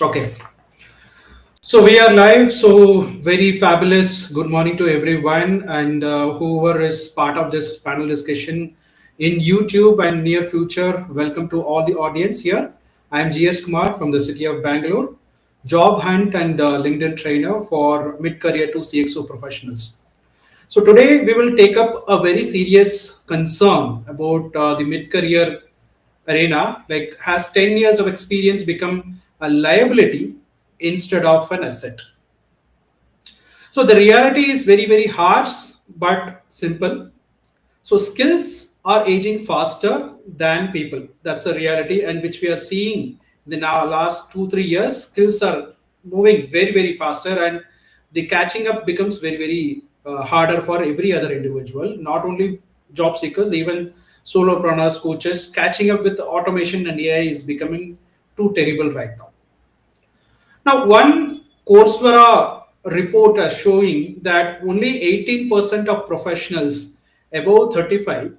Okay, so we are live. So very fabulous. Good morning to everyone, and whoever is part of this panel discussion in YouTube and near future. Welcome to all the audience here. I am GS Kumar from the city of Bangalore, job hunt and LinkedIn trainer for mid-career to CXO professionals. So today we will take up a very serious concern about the mid-career arena. Like, has 10 years of experience become a liability instead of an asset? So the reality is very, very harsh but simple. So skills are aging faster than people. That's the reality, and which we are seeing in the now last 2 3 years. Skills are moving very, very faster, and the catching up becomes very, very harder for every other individual. Not only job seekers, even solopreneurs, coaches, catching up with automation and AI is becoming too terrible right now. Now, one Coursera report is showing that only 18% of professionals above 35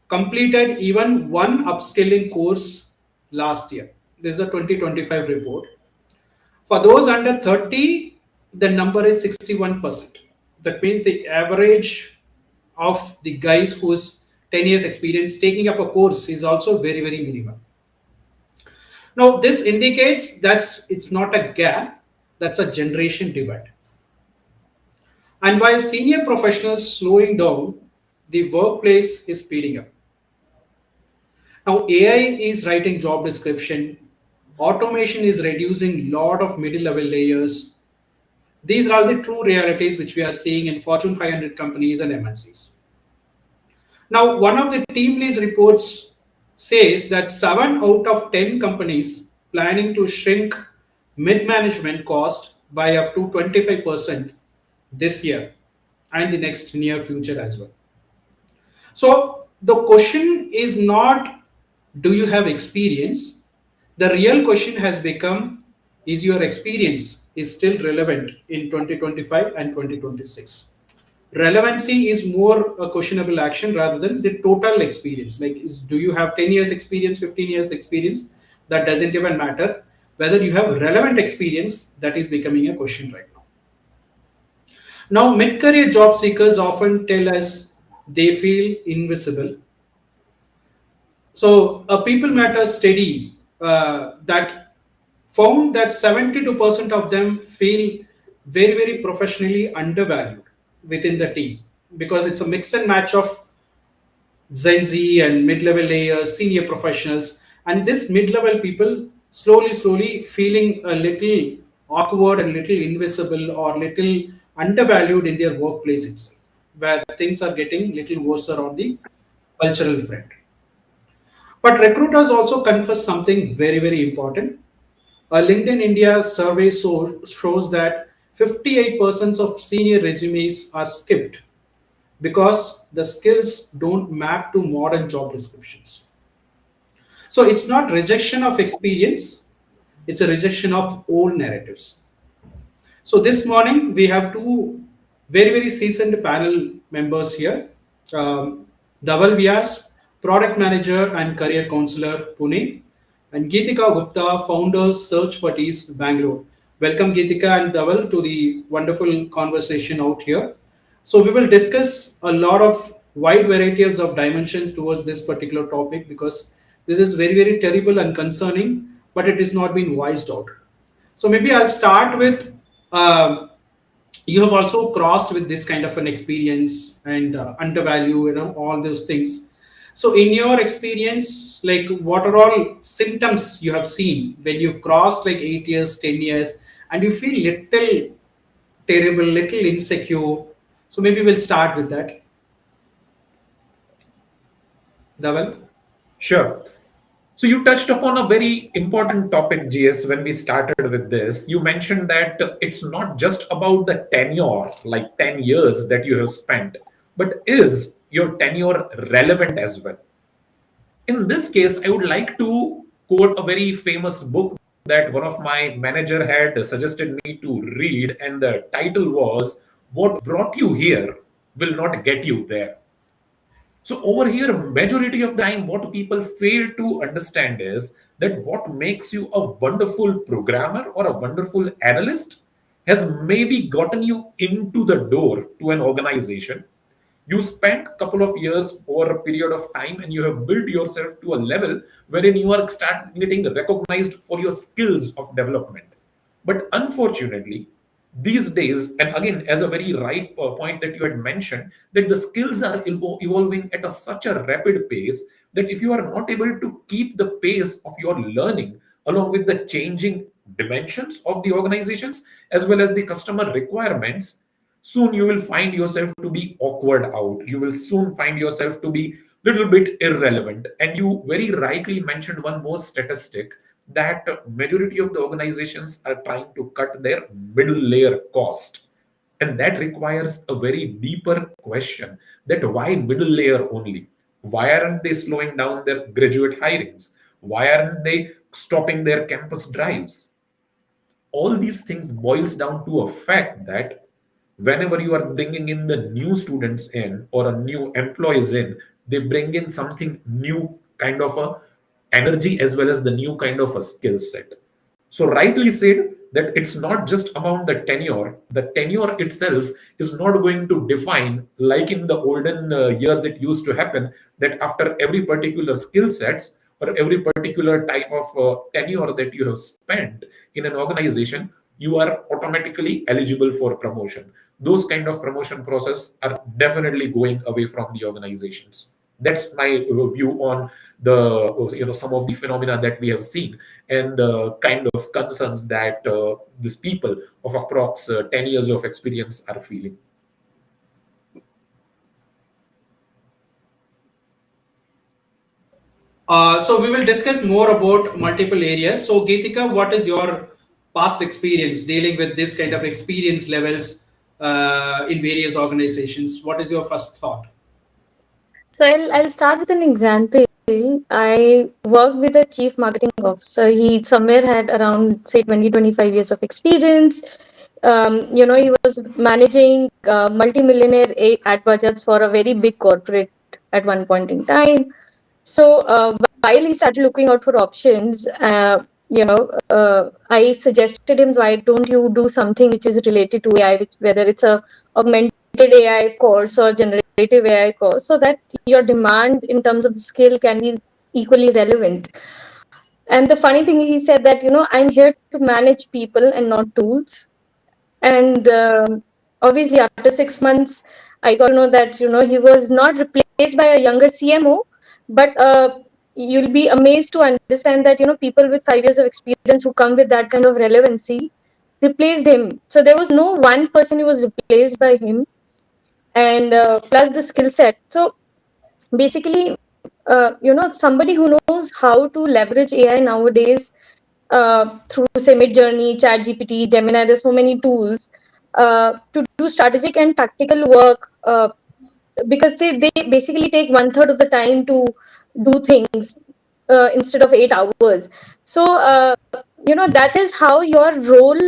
completed even one upskilling course last year. This is a 2025 report. For those under 30, the number is 61%. That means the average of the guys who's 10 years experience taking up a course is also very, very minimal. Now, this indicates that it's not a gap, that's a generation divide. And while senior professionals slowing down, the workplace is speeding up. Now, AI is writing job description, automation is reducing lot of middle level layers. These are the true realities which we are seeing in Fortune 500 companies and MNCs. Now, one of the team leads reports says that 7 out of 10 companies planning to shrink mid management cost by up to 25% this year and the next near future as well. So the question is not, do you have experience? The real question has become, is your experience is still relevant in 2025 and 2026? Relevancy is more a questionable action rather than the total experience. Like, do you have 10 years experience, 15 years experience? That doesn't even matter. Whether you have relevant experience, that is becoming a question right now. Now, mid-career job seekers often tell us they feel invisible. So, a People Matter study that found that 72% of them feel very, very professionally undervalued within the team, because it's a mix and match of Gen Z and mid-level layers, senior professionals, and this mid-level people slowly feeling a little awkward and little invisible or little undervalued in their workplace itself, where things are getting little worse on the cultural front. But recruiters also confess something very, very important. A LinkedIn India survey shows that 58% of senior resumes are skipped because the skills don't map to modern job descriptions. So it's not rejection of experience, it's a rejection of old narratives. So this morning we have two very, very seasoned panel members here. Dhaval Vyas, product manager and career counselor, Pune, and Geetika Gupta, founder, Search Buddies, Bangalore. Welcome, Geetika and Dhaval, to the wonderful conversation out here. So we will discuss a lot of wide varieties of dimensions towards this particular topic, because this is very, very terrible and concerning, but it is not been voiced out. So maybe I'll start with, you have also crossed with this kind of an experience and undervalue, all those things. So in your experience, like, what are all symptoms you have seen when you crossed like 8 years, 10 years, and you feel little terrible, little insecure? So maybe we'll start with that. Dhaval? Sure. So you touched upon a very important topic, GS, when we started with this. You mentioned that it's not just about the tenure, like 10 years that you have spent, but is your tenure relevant as well? In this case, I would like to quote a very famous book that one of my manager had suggested me to read, and the title was "What Brought You Here Will Not Get You There." So over here, majority of the time, what people fail to understand is that what makes you a wonderful programmer or a wonderful analyst has maybe gotten you into the door to an organization. You spent a couple of years over a period of time and you have built yourself to a level wherein you are start getting recognized for your skills of development. But unfortunately, these days, and again, as a very right point that you had mentioned, that the skills are evolving at such a rapid pace that if you are not able to keep the pace of your learning along with the changing dimensions of the organizations as well as the customer requirements, soon you will find yourself to be awkward out. You will soon find yourself to be little bit irrelevant. And you very rightly mentioned one more statistic, that majority of the organizations are trying to cut their middle layer cost, and that requires a very deeper question, that why middle layer only? Why aren't they slowing down their graduate hirings? Why aren't they stopping their campus drives? All these things boils down to a fact that whenever you are bringing in the new students in or a new employees in, they bring in something new kind of a energy as well as the new kind of a skill set. So rightly said that it's not just about the tenure. The tenure itself is not going to define, like in the olden years it used to happen, that after every particular skill sets or every particular type of tenure that you have spent in an organization, you are automatically eligible for promotion. Those kind of promotion process are definitely going away from the organizations. That's my view on the some of the phenomena that we have seen and the kind of concerns that these people of approx 10 years of experience are feeling. So we will discuss more about multiple areas. So Geetika, what is your past experience dealing with this kind of experience levels in various organizations? What is your first thought? So I'll start with an example. I worked with a chief marketing officer. He somewhere had around say 20-25 years of experience. He was managing multi-millionaire ad budgets for a very big corporate at one point in time. So while he started looking out for options, I suggested him, why don't you do something which is related to AI, which whether it's a augmented AI course or generative AI course, so that your demand in terms of the skill can be equally relevant. And the funny thing is, he said that I'm here to manage people and not tools. And obviously, after 6 months, I got to know that he was not replaced by a younger CMO, but you'll be amazed to understand that people with 5 years of experience who come with that kind of relevancy replaced him. So there was no one person who was replaced by him, and plus the skill set. So basically, somebody who knows how to leverage AI nowadays through say Midjourney, ChatGPT, Gemini. There's so many tools to do strategic and tactical work, because they basically take one third of the time to do things instead of 8 hours. So that is how your role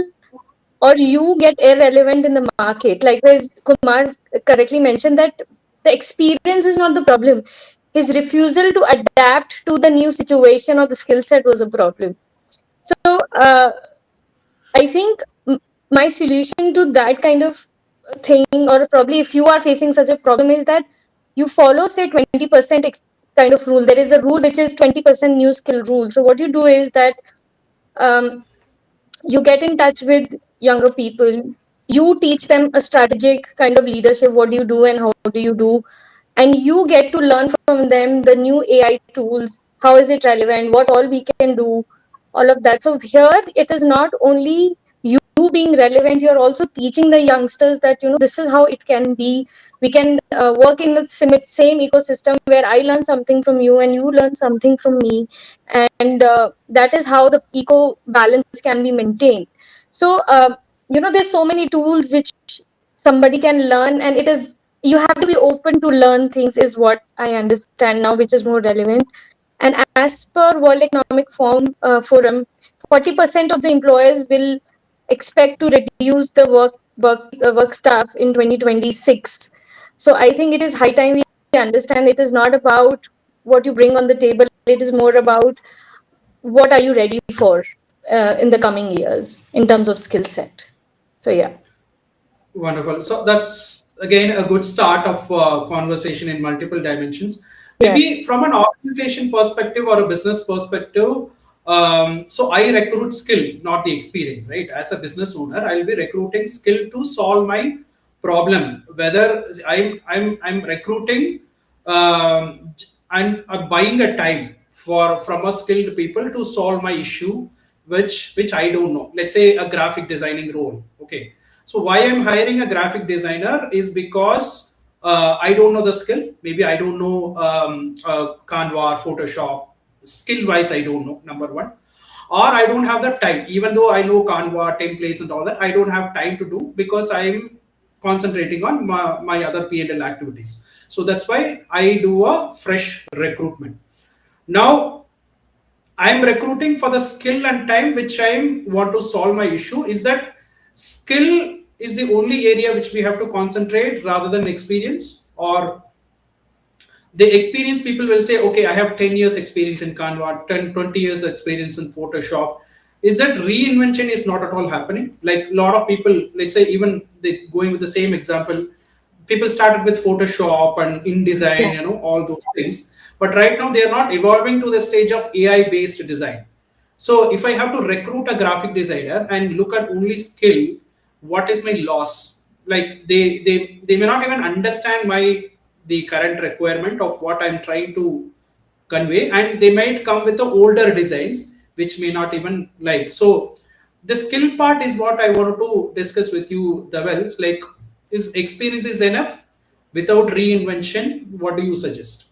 or you get irrelevant in the market. Likewise, Kumar correctly mentioned that the experience is not the problem. His refusal to adapt to the new situation or the skill set was a problem. So I think my solution to that kind of thing, or probably if you are facing such a problem, is that you follow say 20% kind of rule. There is a rule which is 20% new skill rule. So what you do is that um, you get in touch with younger people, you teach them a strategic kind of leadership, what do you do and how do you do, and you get to learn from them the new AI tools, how is it relevant, what all we can do, all of that. So here it is not only you being relevant, you're also teaching the youngsters that this is how it can be. We can work in the same ecosystem where I learn something from you and you learn something from me, and that is how the eco balance can be maintained. So there's so many tools which somebody can learn, and it is, you have to be open to learn things, is what I understand now, which is more relevant. And as per World Economic Forum, 40% of the employers will expect to reduce the work staff in 2026. So I think it is high time understand it is not about what you bring on the table. It is more about what are you ready for in the coming years in terms of skill set. So yeah. Wonderful. So that's again a good start of conversation in multiple dimensions. Yeah. Maybe from an organization perspective or a business perspective, so I recruit skill, not the experience, right? As a business owner, I'll be recruiting skill to solve my problem. Whether I'm recruiting, I'm buying a time for from a skilled people to solve my issue, which I don't know. Let's say a graphic designing role. Okay, so why I'm hiring a graphic designer is because I don't know the skill. Maybe I don't know Canva, Photoshop. Skill wise, I don't know. Number one, or I don't have the time. Even though I know Canva templates and all that, I don't have time to do because I'm concentrating on my other P&L activities. So that's why I do a fresh recruitment. Now I'm recruiting for the skill and time which I want to solve my issue. Is that skill is the only area which we have to concentrate rather than experience? Or the experienced people will say, okay, I have 10 years experience in Canva, 10, 20 years experience in Photoshop. Is that reinvention is not at all happening? Like a lot of people, let's say even they going with the same example, people started with Photoshop and InDesign, all those things. But right now they are not evolving to the stage of AI based design. So if I have to recruit a graphic designer and look at only skill, what is my loss? Like they may not even understand my the current requirement of what I'm trying to convey, and they might come with the older designs which may not even like. So the skill part is what I wanted to discuss with you, Dhaval. Like, is experience is enough without reinvention? What do you suggest?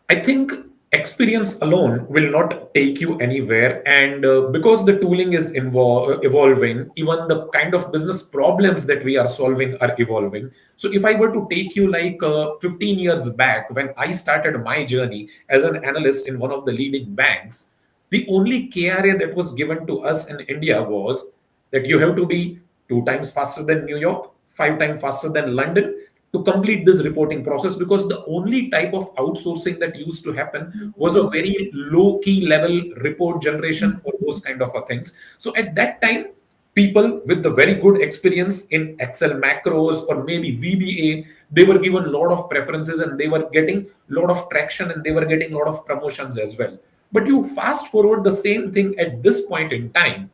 I think experience alone will not take you anywhere. And because the tooling is evolving, even the kind of business problems that we are solving are evolving. So, if I were to take you like 15 years back when I started my journey as an analyst in one of the leading banks, the only KRA that was given to us in India was that you have to be 2 times faster than New York, 5 times faster than London to complete this reporting process, because the only type of outsourcing that used to happen was a very low key level report generation or those kind of things. So at that time, people with the very good experience in Excel macros or maybe VBA, they were given a lot of preferences and they were getting a lot of traction and they were getting a lot of promotions as well. But you fast forward the same thing at this point in time.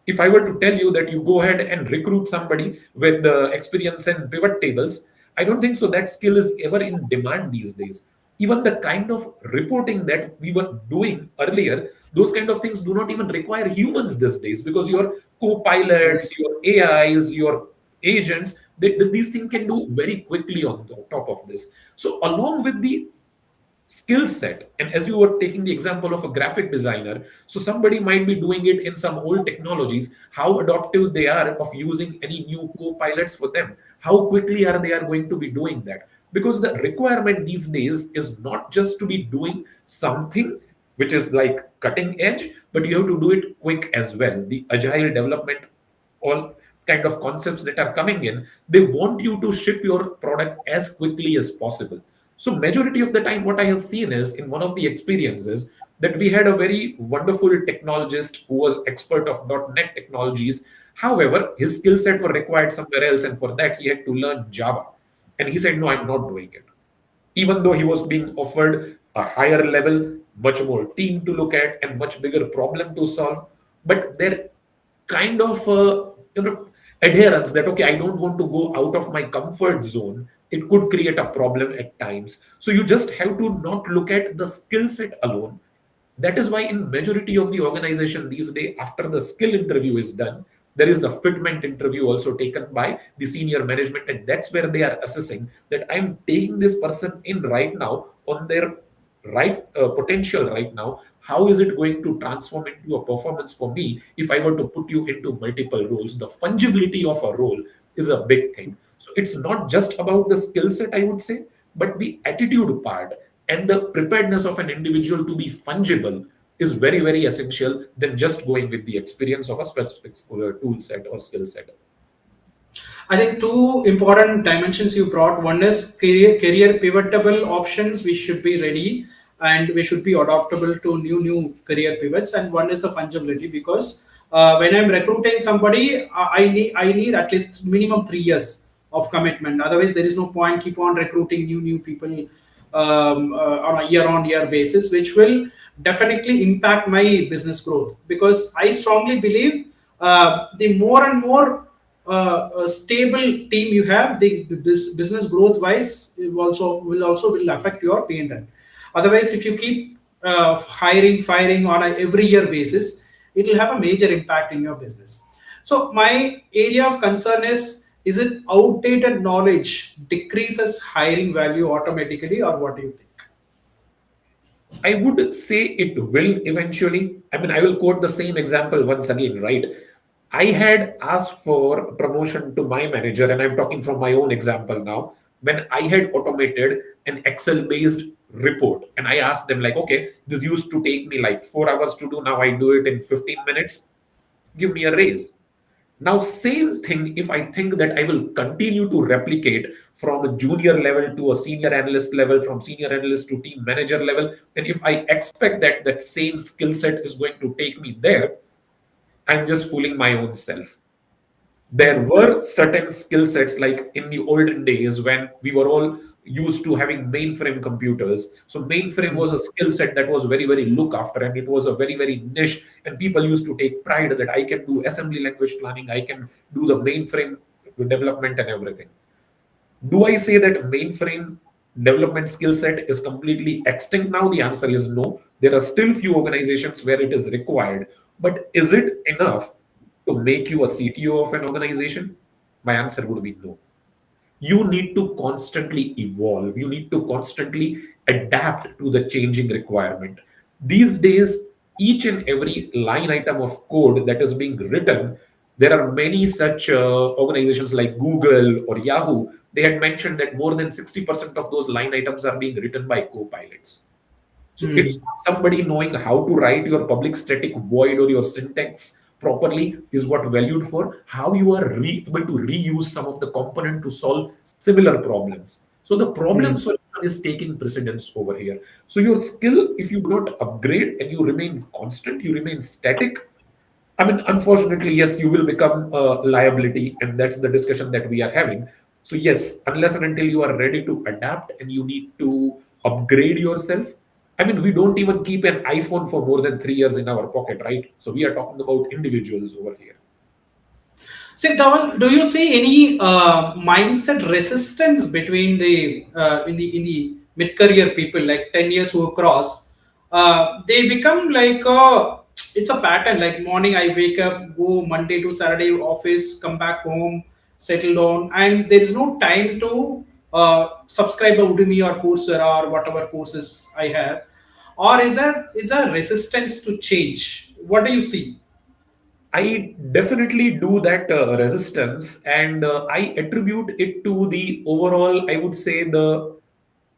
If I were to tell you that you go ahead and recruit somebody with the experience in pivot tables, I don't think so that skill is ever in demand these days. Even the kind of reporting that we were doing earlier, those kind of things do not even require humans these days, because your co-pilots, your AIs, your agents, these things can do very quickly on the top of this. So along with the skill set, and as you were taking the example of a graphic designer, so somebody might be doing it in some old technologies, how adaptive they are of using any new co-pilots for them, how quickly are they are going to be doing that, because the requirement these days is not just to be doing something which is like cutting edge, but you have to do it quick as well. The agile development, all kind of concepts that are coming in, they want you to ship your product as quickly as possible. So majority of the time, what I have seen is in one of the experiences that we had a very wonderful technologist who was expert of .NET technologies. However, his skill set were required somewhere else, and for that he had to learn Java. And he said, "No, I'm not doing it." Even though he was being offered a higher level, much more team to look at, and much bigger problem to solve, but their kind of adherence that, okay, I don't want to go out of my comfort zone, it could create a problem at times. So you just have to not look at the skill set alone. That is why in majority of the organization these days, after the skill interview is done, there is a fitment interview also taken by the senior management, and that's where they are assessing that I'm taking this person in right now on their right potential right now. How is it going to transform into a performance for me if I were to put you into multiple roles? The fungibility of a role is a big thing. So it's not just about the skill set, I would say, but the attitude part and the preparedness of an individual to be fungible is very, very essential than just going with the experience of a specific tool set or skill set. I think two important dimensions you brought. One is career pivotable options. We should be ready and we should be adaptable to new career pivots. And one is the fungibility, because when I'm recruiting somebody, I need at least minimum 3 years of commitment. Otherwise, there is no point keep on recruiting new people on a year-on-year basis, which will definitely impact my business growth. Because I strongly believe the more and more a stable team you have, the business growth wise will affect your P&L. Otherwise, if you keep hiring firing on a every year basis, it will have a major impact in your business. So my area of concern is it outdated knowledge decreases hiring value automatically, or what do you think? I would say it will eventually. I mean, I will quote the same example once again, right? I had asked for promotion to my manager, and I'm talking from my own example now. When I had automated an Excel based report, and I asked them, like, okay, this used to take me like 4 hours to do, now I do it in 15 minutes, give me a raise. Now, same thing, if I think that I will continue to replicate from a junior level to a senior analyst level, from senior analyst to team manager level, and if I expect that that same skill set is going to take me there, I'm just fooling my own self. There were certain skill sets, like in the olden days when we were all used to having mainframe computers. So mainframe was a skill set that was very, very looked after, and it was a very, very niche, and people used to take pride that I can do assembly language planning, I can do the mainframe development and everything. Do I say that mainframe development skill set is completely extinct now? The answer is no. There are still few organizations where it is required. But is it enough to make you a CTO of an organization? My answer would be no. You need to constantly evolve. You need to constantly adapt to the changing requirement. These days, each and every line item of code that is being written, there are many such organizations like Google or Yahoo. They had mentioned that more than 60% of those line items are being written by co-pilots. So it's Hmm. not somebody knowing how to write your public static void or your syntax properly is what valued for. How you are able to reuse some of the component to solve similar problems. So the problem Hmm. solution is taking precedence over here. So your skill, if you do not upgrade and you remain constant, you remain static, I mean, unfortunately, yes, you will become a liability, and that's the discussion that we are having. So, yes, unless and until you are ready to adapt and you need to upgrade yourself. I mean, we don't even keep an iPhone for more than 3 years in our pocket, right? So, we are talking about individuals over here. See, Dhawan, do you see any mindset resistance between the in the mid-career people, like 10 years who cross? They become like it's a pattern. Like morning, I wake up, go Monday to Saturday office, come back home, settle down, and there is no time to subscribe to Udemy or Coursera or whatever courses I have. Or is there resistance to change? What do you see? I definitely do that resistance, and I attribute it to the overall, I would say, the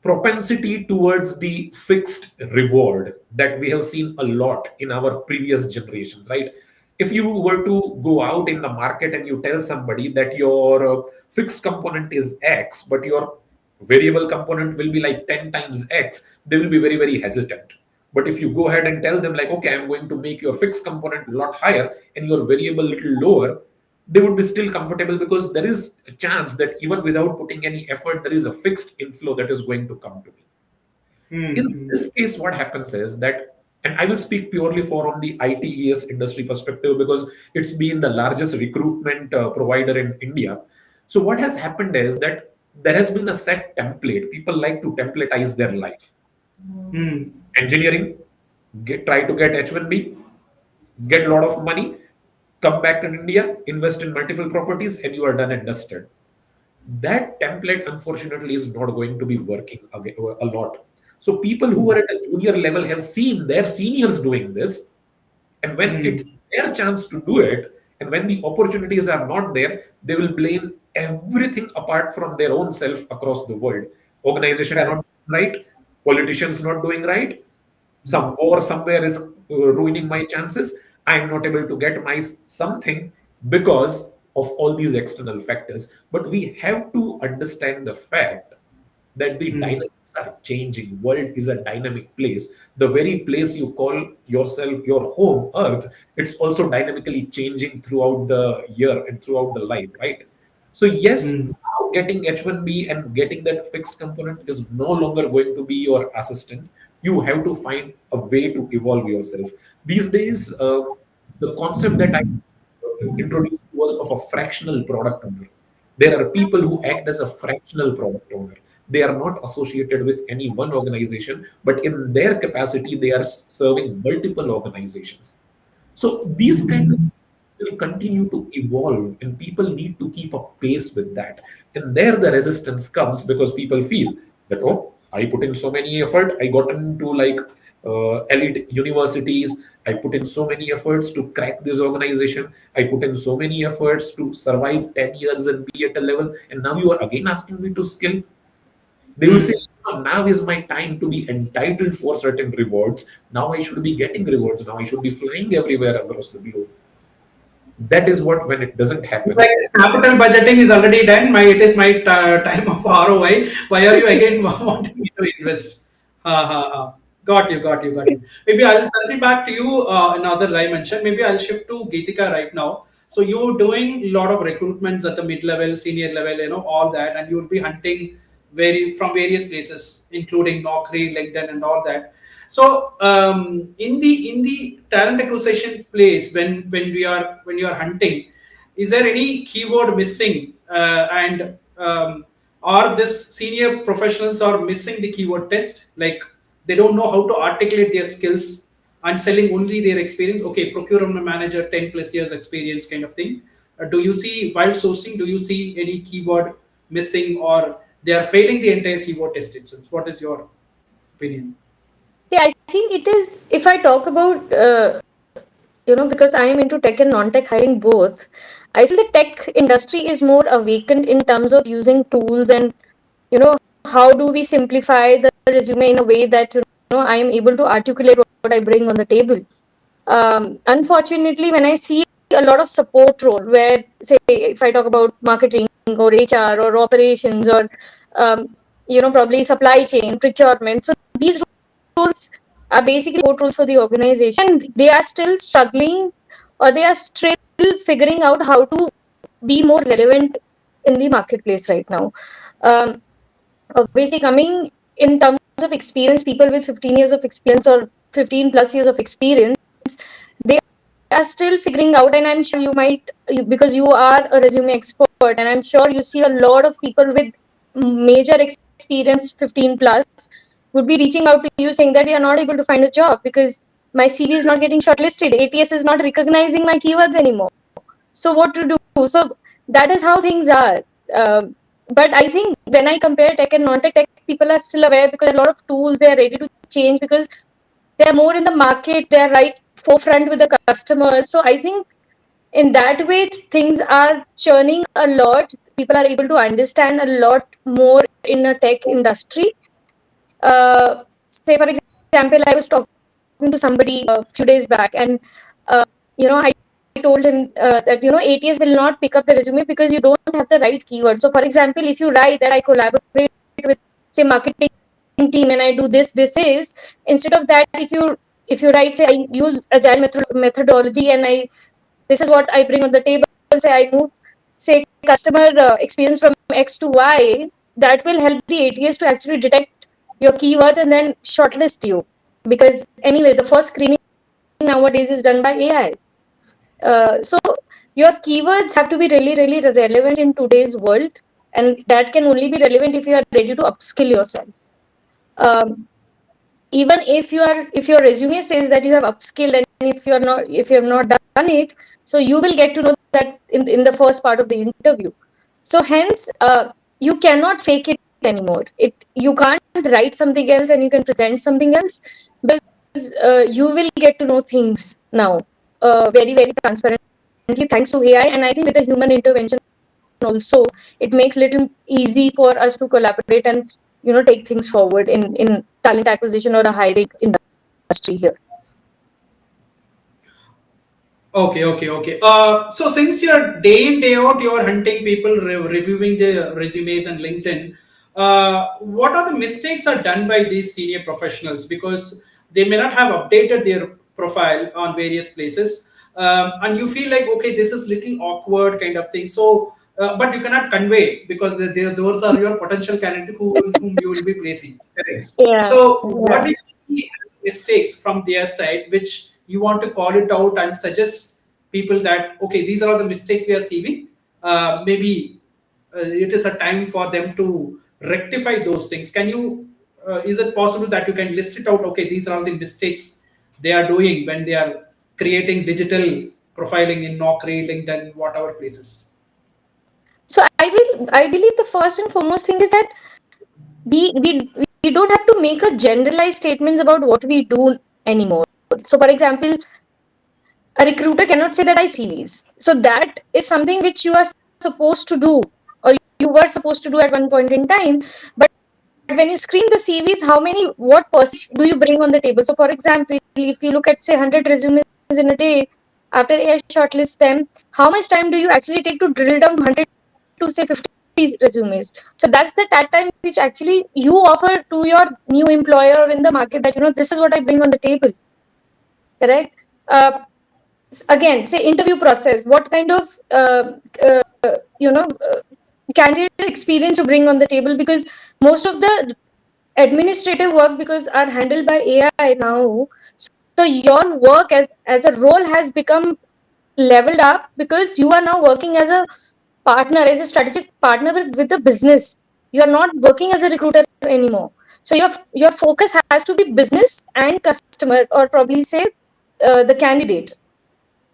propensity towards the fixed reward that we have seen a lot in our previous generations, right? If you were to go out in the market and you tell somebody that your fixed component is X, but your variable component will be like 10 times X, they will be very, very hesitant. But if you go ahead and tell them, like, okay, I'm going to make your fixed component a lot higher and your variable little lower, they would be still comfortable because there is a chance that even without putting any effort, there is a fixed inflow that is going to come to me. In Hmm. this case, what happens is that, and I will speak purely for on the ITES industry perspective because it's been the largest recruitment provider in India. So what has happened is that there has been a set template. People like to templatize their life. Hmm. Engineering, try to get H1B, get a lot of money, come back to India, invest in multiple properties, and you are done and dusted. That template, unfortunately, is not going to be working a lot. So people who are at a junior level have seen their seniors doing this, and when it's Hmm. their chance to do it, and when the opportunities are not there, they will blame everything apart from their own self across the world. Organization Correct. not doing right, politicians not doing right, some war somewhere is ruining my chances. I'm not able to get my something because of all these external factors. But we have to understand the fact that the Mm, dynamics are changing. World is a dynamic place. The very place you call yourself your home, Earth, it's also dynamically changing throughout the year and throughout the life, right? So yes, mm, now getting H1B and getting that fixed component is no longer going to be your assistant. You have to find a way to evolve yourself. These days, the concept that I introduced was of a fractional product owner. There are people who act as a fractional product owner. They are not associated with any one organization, but in their capacity, they are serving multiple organizations. So these kind of will continue to evolve, and people need to keep up pace with that. And there, the resistance comes because people feel that, oh, I put in so many effort, I got into like elite universities, I put in so many efforts to crack this organization, I put in so many efforts to survive 10 years and be at a level, and now you are again asking me to skill. They will say, mm. "Oh, now is my time to be entitled for certain rewards. Now I should be getting rewards. Now I should be flying everywhere across the globe." That is what, when it doesn't It's happen. like capital budgeting is already done. It is my time of ROI. Why are you again wanting me to invest? Ha ha ha. Got you, got you, got you. Maybe I'll circle back to you another dimension. Maybe I'll shift to Geetika right now. So you're doing a lot of recruitments at the mid level, senior level, all that, and you'll be hunting from various places, including Naukri, LinkedIn, and all that. So in the talent acquisition place, when you are hunting, is there any keyword missing, and are this senior professionals are missing the keyword test, like they don't know how to articulate their skills and selling only their experience? Okay, procurement manager, 10 plus years experience kind of thing. Do you see, while sourcing, do you see any keyword missing, or they are failing the entire keyword test itself? What is your opinion? Yeah, I think it is. If I talk about, because I am into tech and non-tech hiring both, I feel the tech industry is more awakened in terms of using tools and, you know, how do we simplify the resume in a way that, I am able to articulate what I bring on the table. Unfortunately, when I see a lot of support role where, say, if I talk about marketing or HR or operations or, probably supply chain, procurement. So these roles are basically support roles for the organization. And they are still struggling, or they are still figuring out how to be more relevant in the marketplace right now. Um, Obviously, coming in terms of experience, people with 15 years of experience or 15 plus years of experience, they are still figuring out. And I'm sure because you are a resume expert, and I'm sure you see a lot of people with major experience, 15 plus, would be reaching out to you saying that we are not able to find a job because my CV is not getting shortlisted. ATS is not recognizing my keywords anymore. So what to do? So that is how things are. But I think when I compare tech and non-tech, tech people are still aware because a lot of tools, they are ready to change because they are more in the market, they are right forefront with the customers. So I think in that way things are churning a lot. People are able to understand a lot more in a tech industry. Say for example, I was talking to somebody a few days back, and I told him that ATS will not pick up the resume because you don't have the right keyword. So for example, if you write that I collaborate with, say, marketing team and I do this is, instead of that, if you write, say, I use agile methodology and I this is what I bring on the table, say I move, say, customer experience from X to Y, that will help the ATS to actually detect your keywords and then shortlist you. Because anyways, the first screening nowadays is done by AI. So your keywords have to be really, really relevant in today's world, and that can only be relevant if you are ready to upskill yourself. Um, Even if your resume says that you have upskilled, and if you have not done it, so you will get to know that in the first part of the interview. So hence, you cannot fake it anymore. You can't write something else and you can present something else, because you will get to know things now very, very transparently, thanks to AI. And I think with the human intervention also, it makes little easy for us to collaborate and take things forward in talent acquisition or a hiring industry here. Okay. So since you're day in day out, you're hunting people, reviewing the resumes and LinkedIn. What are the mistakes are done by these senior professionals because they may not have updated their profile on various places, and you feel like okay, this is little awkward kind of thing. So, but you cannot convey because those are your potential candidates whom you will be placing. Correct. Yeah, So, what yeah. do you see as mistakes from their side, which you want to call it out and suggest people that okay, these are all the mistakes we are seeing. Maybe it is a time for them to rectify those things. Can you? Is it possible that you can list it out? Okay, these are all the mistakes they are doing when they are creating digital profiling in Naukri, LinkedIn, whatever places. So I believe the first and foremost thing is that we don't have to make a generalized statements about what we do anymore. So for example, a recruiter cannot say that I CVs. So that is something which you are supposed to do, or you were supposed to do at one point in time. But when you screen the CVs, what percentage do you bring on the table? So for example, if you look at say 100 resumes in a day, after AI shortlist them, how much time do you actually take to drill down 100 to say 50 resumes? So that's the time which actually you offer to your new employer in the market, that this is what I bring on the table. Correct. Again, say interview process, what kind of uh, you know uh, candidate experience you bring on the table, because most of the administrative work because are handled by AI now. So your work as a role has become leveled up, because you are now working as a partner, as a strategic partner with the business. You are not working as a recruiter anymore. So your focus has to be business and customer, or probably say the candidate,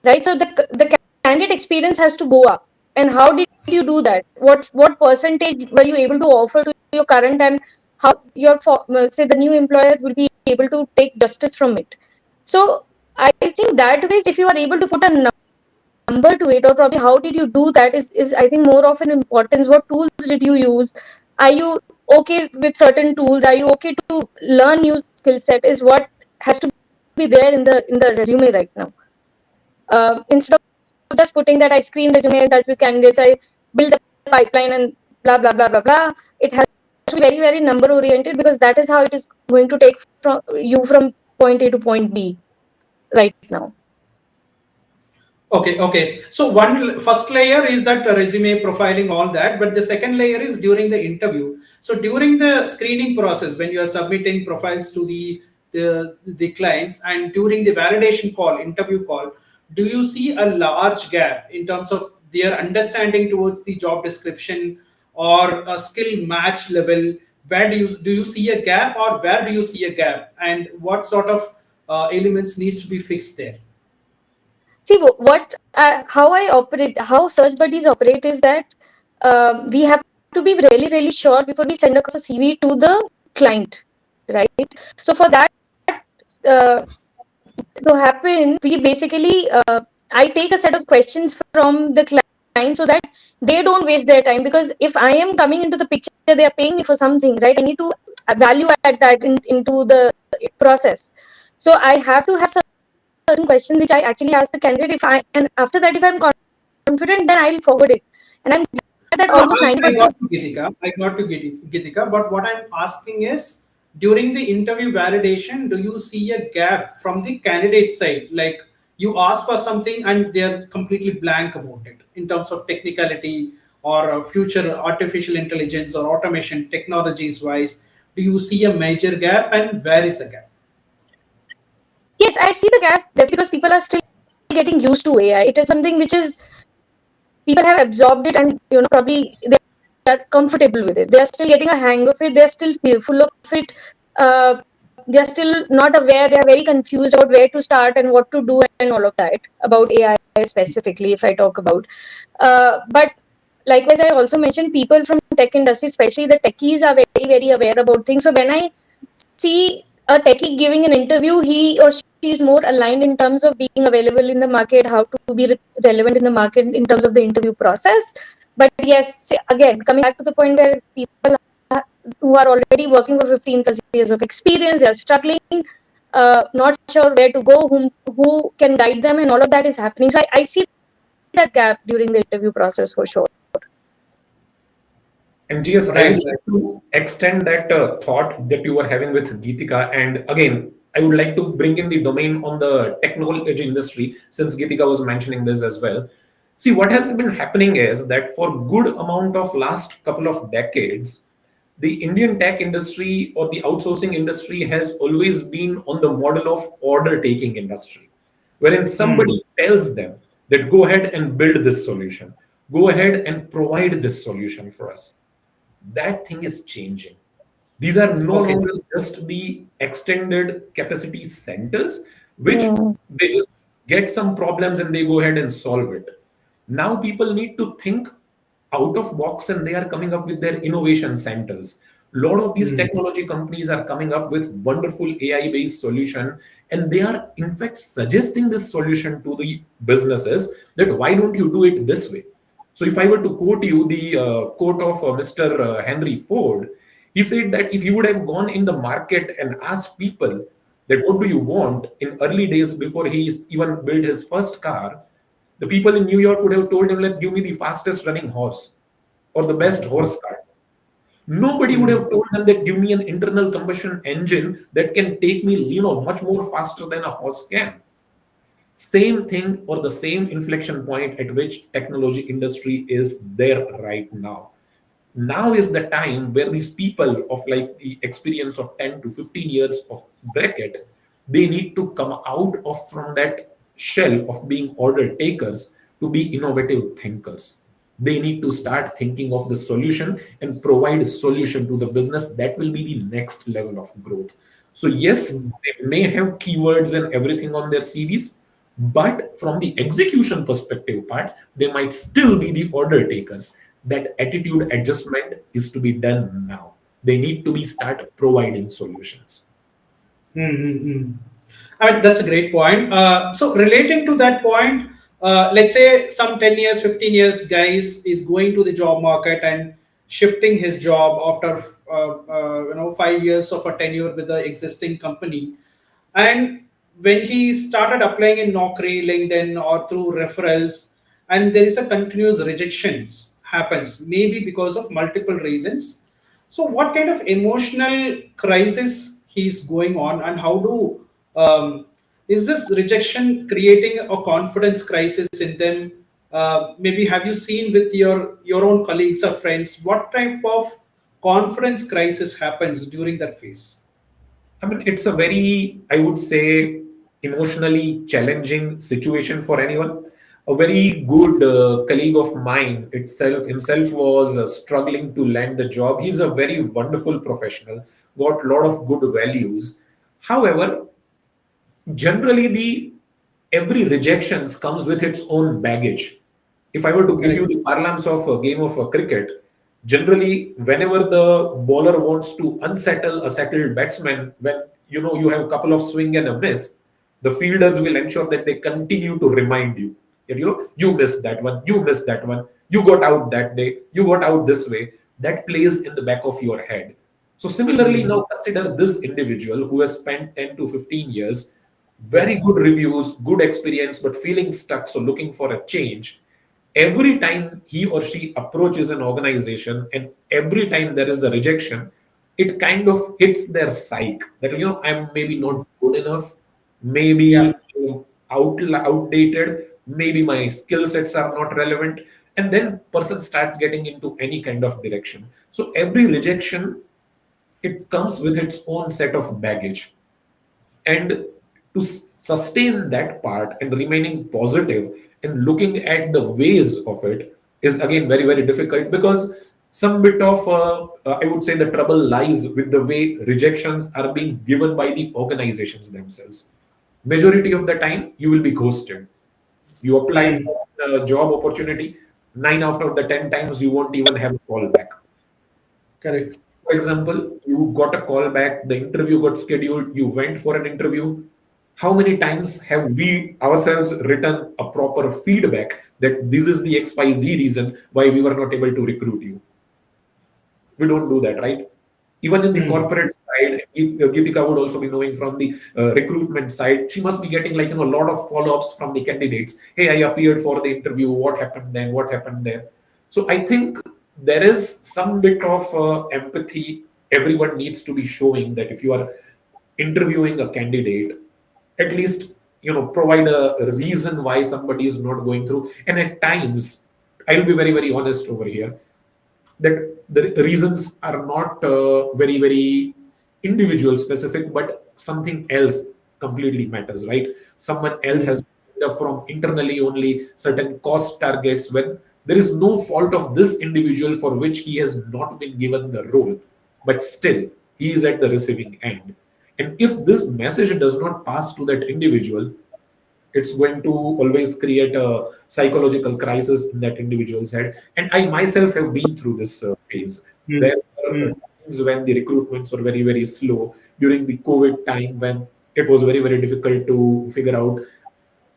right? So the candidate experience has to go up. And how did you do that? What percentage were you able to offer to your current, and how say the new employer will be able to take justice from it? So I think that ways, if you are able to put a number to it, or probably how did you do that, is I think more of an importance. What tools did you use? Are you okay with certain tools? Are you okay to learn new skill set? Is what has to be there in the resume right now. Instead of just putting that I screen resume and touch with candidates, I build a pipeline and blah blah blah blah blah. It has to be very very number oriented, because that is how it is going to take from point A to point B right now. Okay. So one first layer is that resume profiling, all that, but the second layer is during the interview. So during the screening process, when you are submitting profiles to the clients, and during the validation call, interview call, do you see a large gap in terms of their understanding towards the job description or a skill match level? Where do you see a gap, or where do you see a gap, and what sort of elements needs to be fixed there? See what how I operate, how search buddies operate is that we have to be really really sure before we send across a CV to the client, right? So for that uh, to happen, we basically I take a set of questions from the client, so that they don't waste their time. Because if I am coming into the picture, they are paying me for something, right? I need to value add that into the process. So I have to have certain questions which I actually ask the candidate. If I and after that, if I'm confident, then I'll forward it. And I'm glad that No, almost I 90% got of. you, Gitika. I got you, Gitika. But what I'm asking is, during the interview validation, do you see a gap from the candidate side? Like you ask for something and they're completely blank about it in terms of technicality or future artificial intelligence or automation technologies wise. Do you see a major gap, and where is the gap? Yes, I see the gap there, because people are still getting used to AI. It is something which is people have absorbed it, and probably they are comfortable with it. They are still getting a hang of it. They are still fearful of it. Uh, they are still not aware. They are very confused about where to start and what to do and all of that about AI specifically. If I talk about, but likewise, I also mentioned people from tech industry, especially the techies, are very very aware about things. So when I see a techie giving an interview, he or she is more aligned in terms of being available in the market, how to be relevant in the market in terms of the interview process. But yes, again, coming back to the point where people who are already working for 15 plus years of experience, they are struggling. not sure where to go, who can guide them, and all of that is happening. So I see that gap during the interview process for sure. And GS, I would Right, like to extend that thought that you were having with Geetika. And again, I would like to bring in the domain on the technology industry, since Geetika was mentioning this as well. See, what has been happening is that for good amount of last couple of decades, the Indian tech industry or the outsourcing industry has always been on the model of order taking industry, wherein right. somebody tells them that go ahead and build this solution, go ahead and provide this solution for us. That thing is changing. These are no Okay. longer just the extended capacity centers, which Mm. they just get some problems and they go ahead and solve it. Now people need to think out of box and they are coming up with their innovation centers. A lot of these Mm. technology companies are coming up with wonderful AI based solution, and they are in fact suggesting this solution to the businesses that why don't you do it this way. So if I were to quote you the quote of Mr. Henry Ford, he said that if he would have gone in the market and asked people that what do you want in early days before he even built his first car, the people in New York would have told him, "Let give me the fastest running horse or the best horse car." Nobody would Mm. have told them that give me an internal combustion engine that can take me, much more faster than a horse can. Same thing or the same inflection point at which technology industry is there right now. Now is the time where these people of like the experience of 10 to 15 years of bracket, they need to come out of from that shell of being order takers to be innovative thinkers. They need to start thinking of the solution and provide a solution to the business. That will be the next level of growth. So yes, Mm. they may have keywords and everything on their CVs, but from the execution perspective part, they might still be the order takers. That attitude adjustment is to be done now. They need to be start providing solutions. Mm-hmm. I mean, that's a great point. So relating to that point, let's say some 10 years, 15 years guys is going to the job market and shifting his job after 5 years of a tenure with the existing company. And when he started applying in Naukri, LinkedIn, or through referrals, and there is a continuous rejections happens, maybe because of multiple reasons. So, what kind of emotional crisis he's going on, and how do is this rejection creating a confidence crisis in them? Maybe have you seen with your own colleagues or friends what type of confidence crisis happens during that phase? I mean, it's a very, I would say, emotionally challenging situation for anyone. A very good colleague of mine himself was struggling to land the job. He's a very wonderful professional, got a lot of good values. However, generally the every rejections comes with its own baggage. If I were to give you Correct. the parlance of a game of cricket, generally whenever the bowler wants to unsettle a settled batsman, when you have a couple of swing and a miss, the fielders will ensure that they continue to remind you that you missed that one, you missed that one, you got out that day, you got out this way. That plays in the back of your head. So similarly, Hmm. now consider this individual who has spent 10 to 15 years, very Yes. good reviews, good experience, but feeling stuck, so looking for a change. Every time he or she approaches an organization and every time there is a rejection, it kind of hits their psyche that, I'm maybe not good enough, Yeah. maybe outdated, maybe my skill sets are not relevant. And then person starts getting into any kind of direction. So every rejection, it comes with its own set of baggage, and to sustain that part and remaining positive and looking at the ways of it is again very very difficult, because some bit of I would say the trouble lies with the way rejections are being given by the organizations themselves. Majority of the time you will be ghosted. You apply Hmm. for a job opportunity, 9 out of the 10 times you won't even have a call back. Correct. For example, you got a call back, the interview got scheduled, you went for an interview. How many times have we ourselves written a proper feedback that this is the XYZ reason why we were not able to recruit you? We don't do that, right? Even in the Hmm. corporate side, Geetika would also be knowing from the recruitment side. She must be getting like a lot of follow-ups from the candidates. Hey, I appeared for the interview. What happened then? What happened there? So I think there is some bit of empathy everyone needs to be showing, that if you are interviewing a candidate, at least provide a reason why somebody is not going through. And at times, I'll be very very honest over here, that the reasons are not very individual specific, but something else completely matters, right? Someone else has mm, picked up from internally only certain cost targets, when there is no fault of this individual for which he has not been given the role, but still he is at the receiving end. And if this message does not pass to that individual, it's going to always create a psychological crisis in that individual's head. And I myself have been through this phase. mm, There were mm. times when the recruitments were very very slow, during the COVID time, when it was very very difficult to figure out.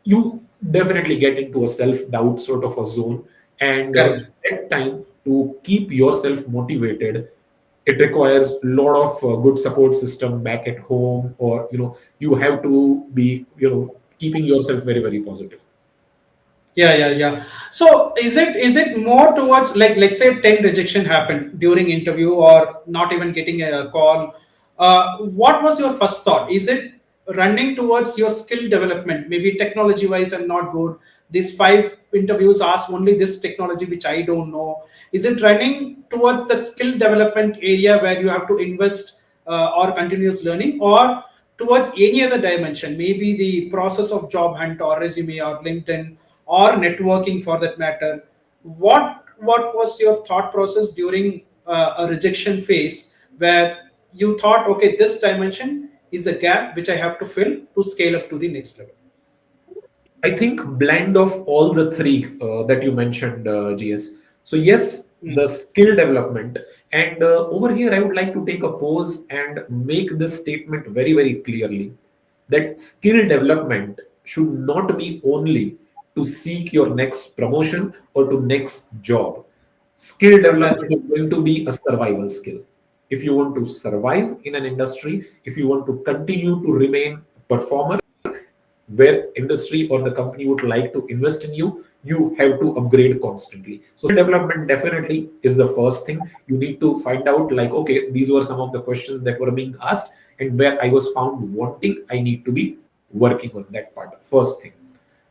You definitely get into a self doubt sort of a zone, and Correct. that time, to keep yourself motivated, it requires a lot of good support system back at home, or you have to be keeping yourself very very positive. Yeah, yeah, yeah. So is it more towards, like, let's say 10 rejection happened during interview or not even getting a call. What was your first thought? Is it running towards your skill development? Maybe technology wise I'm not good. These five interviews ask only this technology which I don't know. Is it running towards that skill development area where you have to invest or continuous learning, or towards any other dimension, maybe the process of job hunt or resume or LinkedIn or networking for that matter? What was your thought process during a rejection phase where you thought, okay, this dimension is a gap which I have to fill to scale up to the next level? I think blend of all the three that you mentioned, GS. So yes, Hmm. the skill development, and over here I would like to take a pause and make this statement very very clearly, that skill development should not be only to seek your next promotion or to next job. Skill Correct. development is going to be a survival skill. If you want to survive in an industry, if you want to continue to remain a performer where industry or the company would like to invest in you, you have to upgrade constantly. So skill development definitely is the first thing. You need to find out, like, okay, these were some of the questions that were being asked, and where I was found wanting, I need to be working on that part. First thing.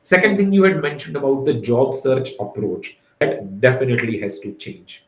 Second thing, you had mentioned about the job search approach. That definitely has to change.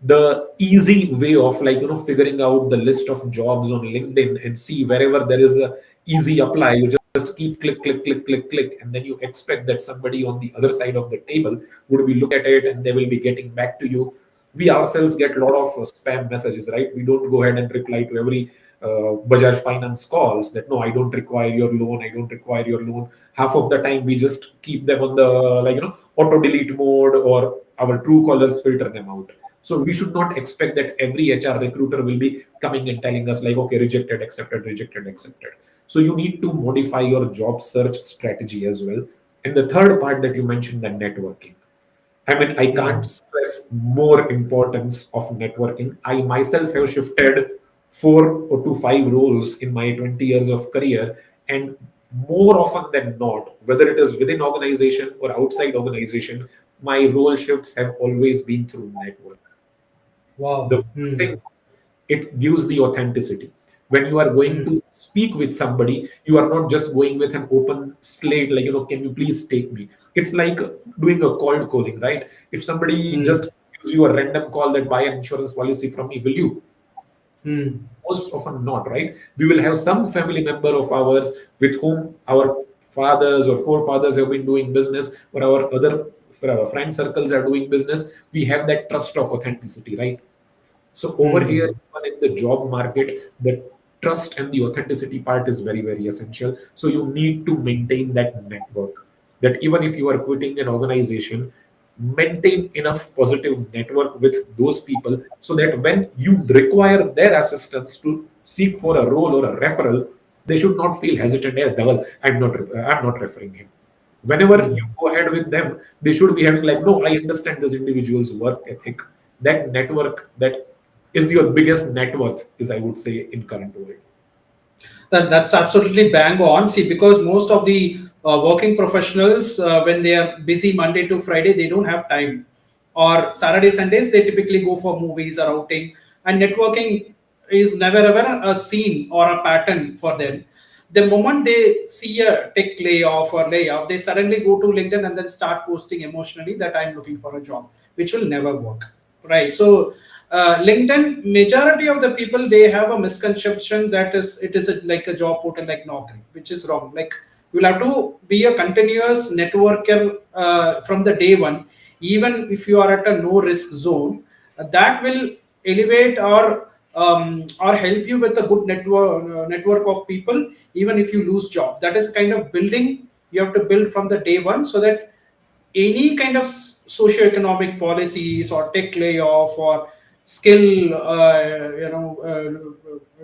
The easy way of, like, figuring out the list of jobs on LinkedIn and see wherever there is a easy apply, you just keep click click click click click, and then you expect that somebody on the other side of the table would be look at it and they will be getting back to you. We ourselves get a lot of spam messages, right? We don't go ahead and reply to every Bajaj Finance calls that no, I don't require your loan, I don't require your loan. Half of the time we just keep them on the, like, auto delete mode, or our true callers filter them out. So we should not expect that every HR recruiter will be coming and telling us, like, okay, rejected, accepted, rejected, accepted. So you need to modify your job search strategy as well. And the third part that you mentioned, the networking. I mean, I can't Hmm. stress more importance of networking. I myself have shifted 4 to 5 roles in my 20 years of career, and more often than not, whether it is within organization or outside organization, my role shifts have always been through network. The Wow. first Hmm. thing is, it gives the authenticity. When you are going Hmm. to speak with somebody, you are not just going with an open slate, like, can you please take me? It's like doing a cold calling, right? If somebody Hmm. just gives you a random call that buy an insurance policy from me, will you? Hmm. Most often not, right? We will have some family member of ours with whom our fathers or forefathers have been doing business, or our other friend circles are doing business. We have that trust of authenticity, right? So over here, Hmm. even in the job market, the trust and the authenticity part is very, very essential. So you need to maintain that network. That even if you are quitting an organization, maintain enough positive network with those people, so that when you require their assistance to seek for a role or a referral, they should not feel hesitant. "Eh, Dhaval, I'm not referring him." Whenever you Hmm. go ahead with them, they should be having like, no, I understand this individual's work ethic, that network, that is your biggest net worth, is I would say in current world. That's absolutely bang on. See, because most of the working professionals, when they are busy Monday to Friday, they don't have time. Or Saturday, Sundays, they typically go for movies or outing. And networking is never ever a scene or a pattern for them. The moment they see a tech layoff or layoff, they suddenly go to LinkedIn and then start posting emotionally that I'm looking for a job, which will never work, right? So LinkedIn, majority of the people, they have a misconception that it is like a job portal like Naukri, which is wrong. Like, you'll have to be a continuous networker from the day one, even if you are at a no risk zone. That will elevate or help you with a good network of people, even if you lose job. That is kind of building you have to build from the day one, so that any kind of socio-economic policies or tech layoff or skill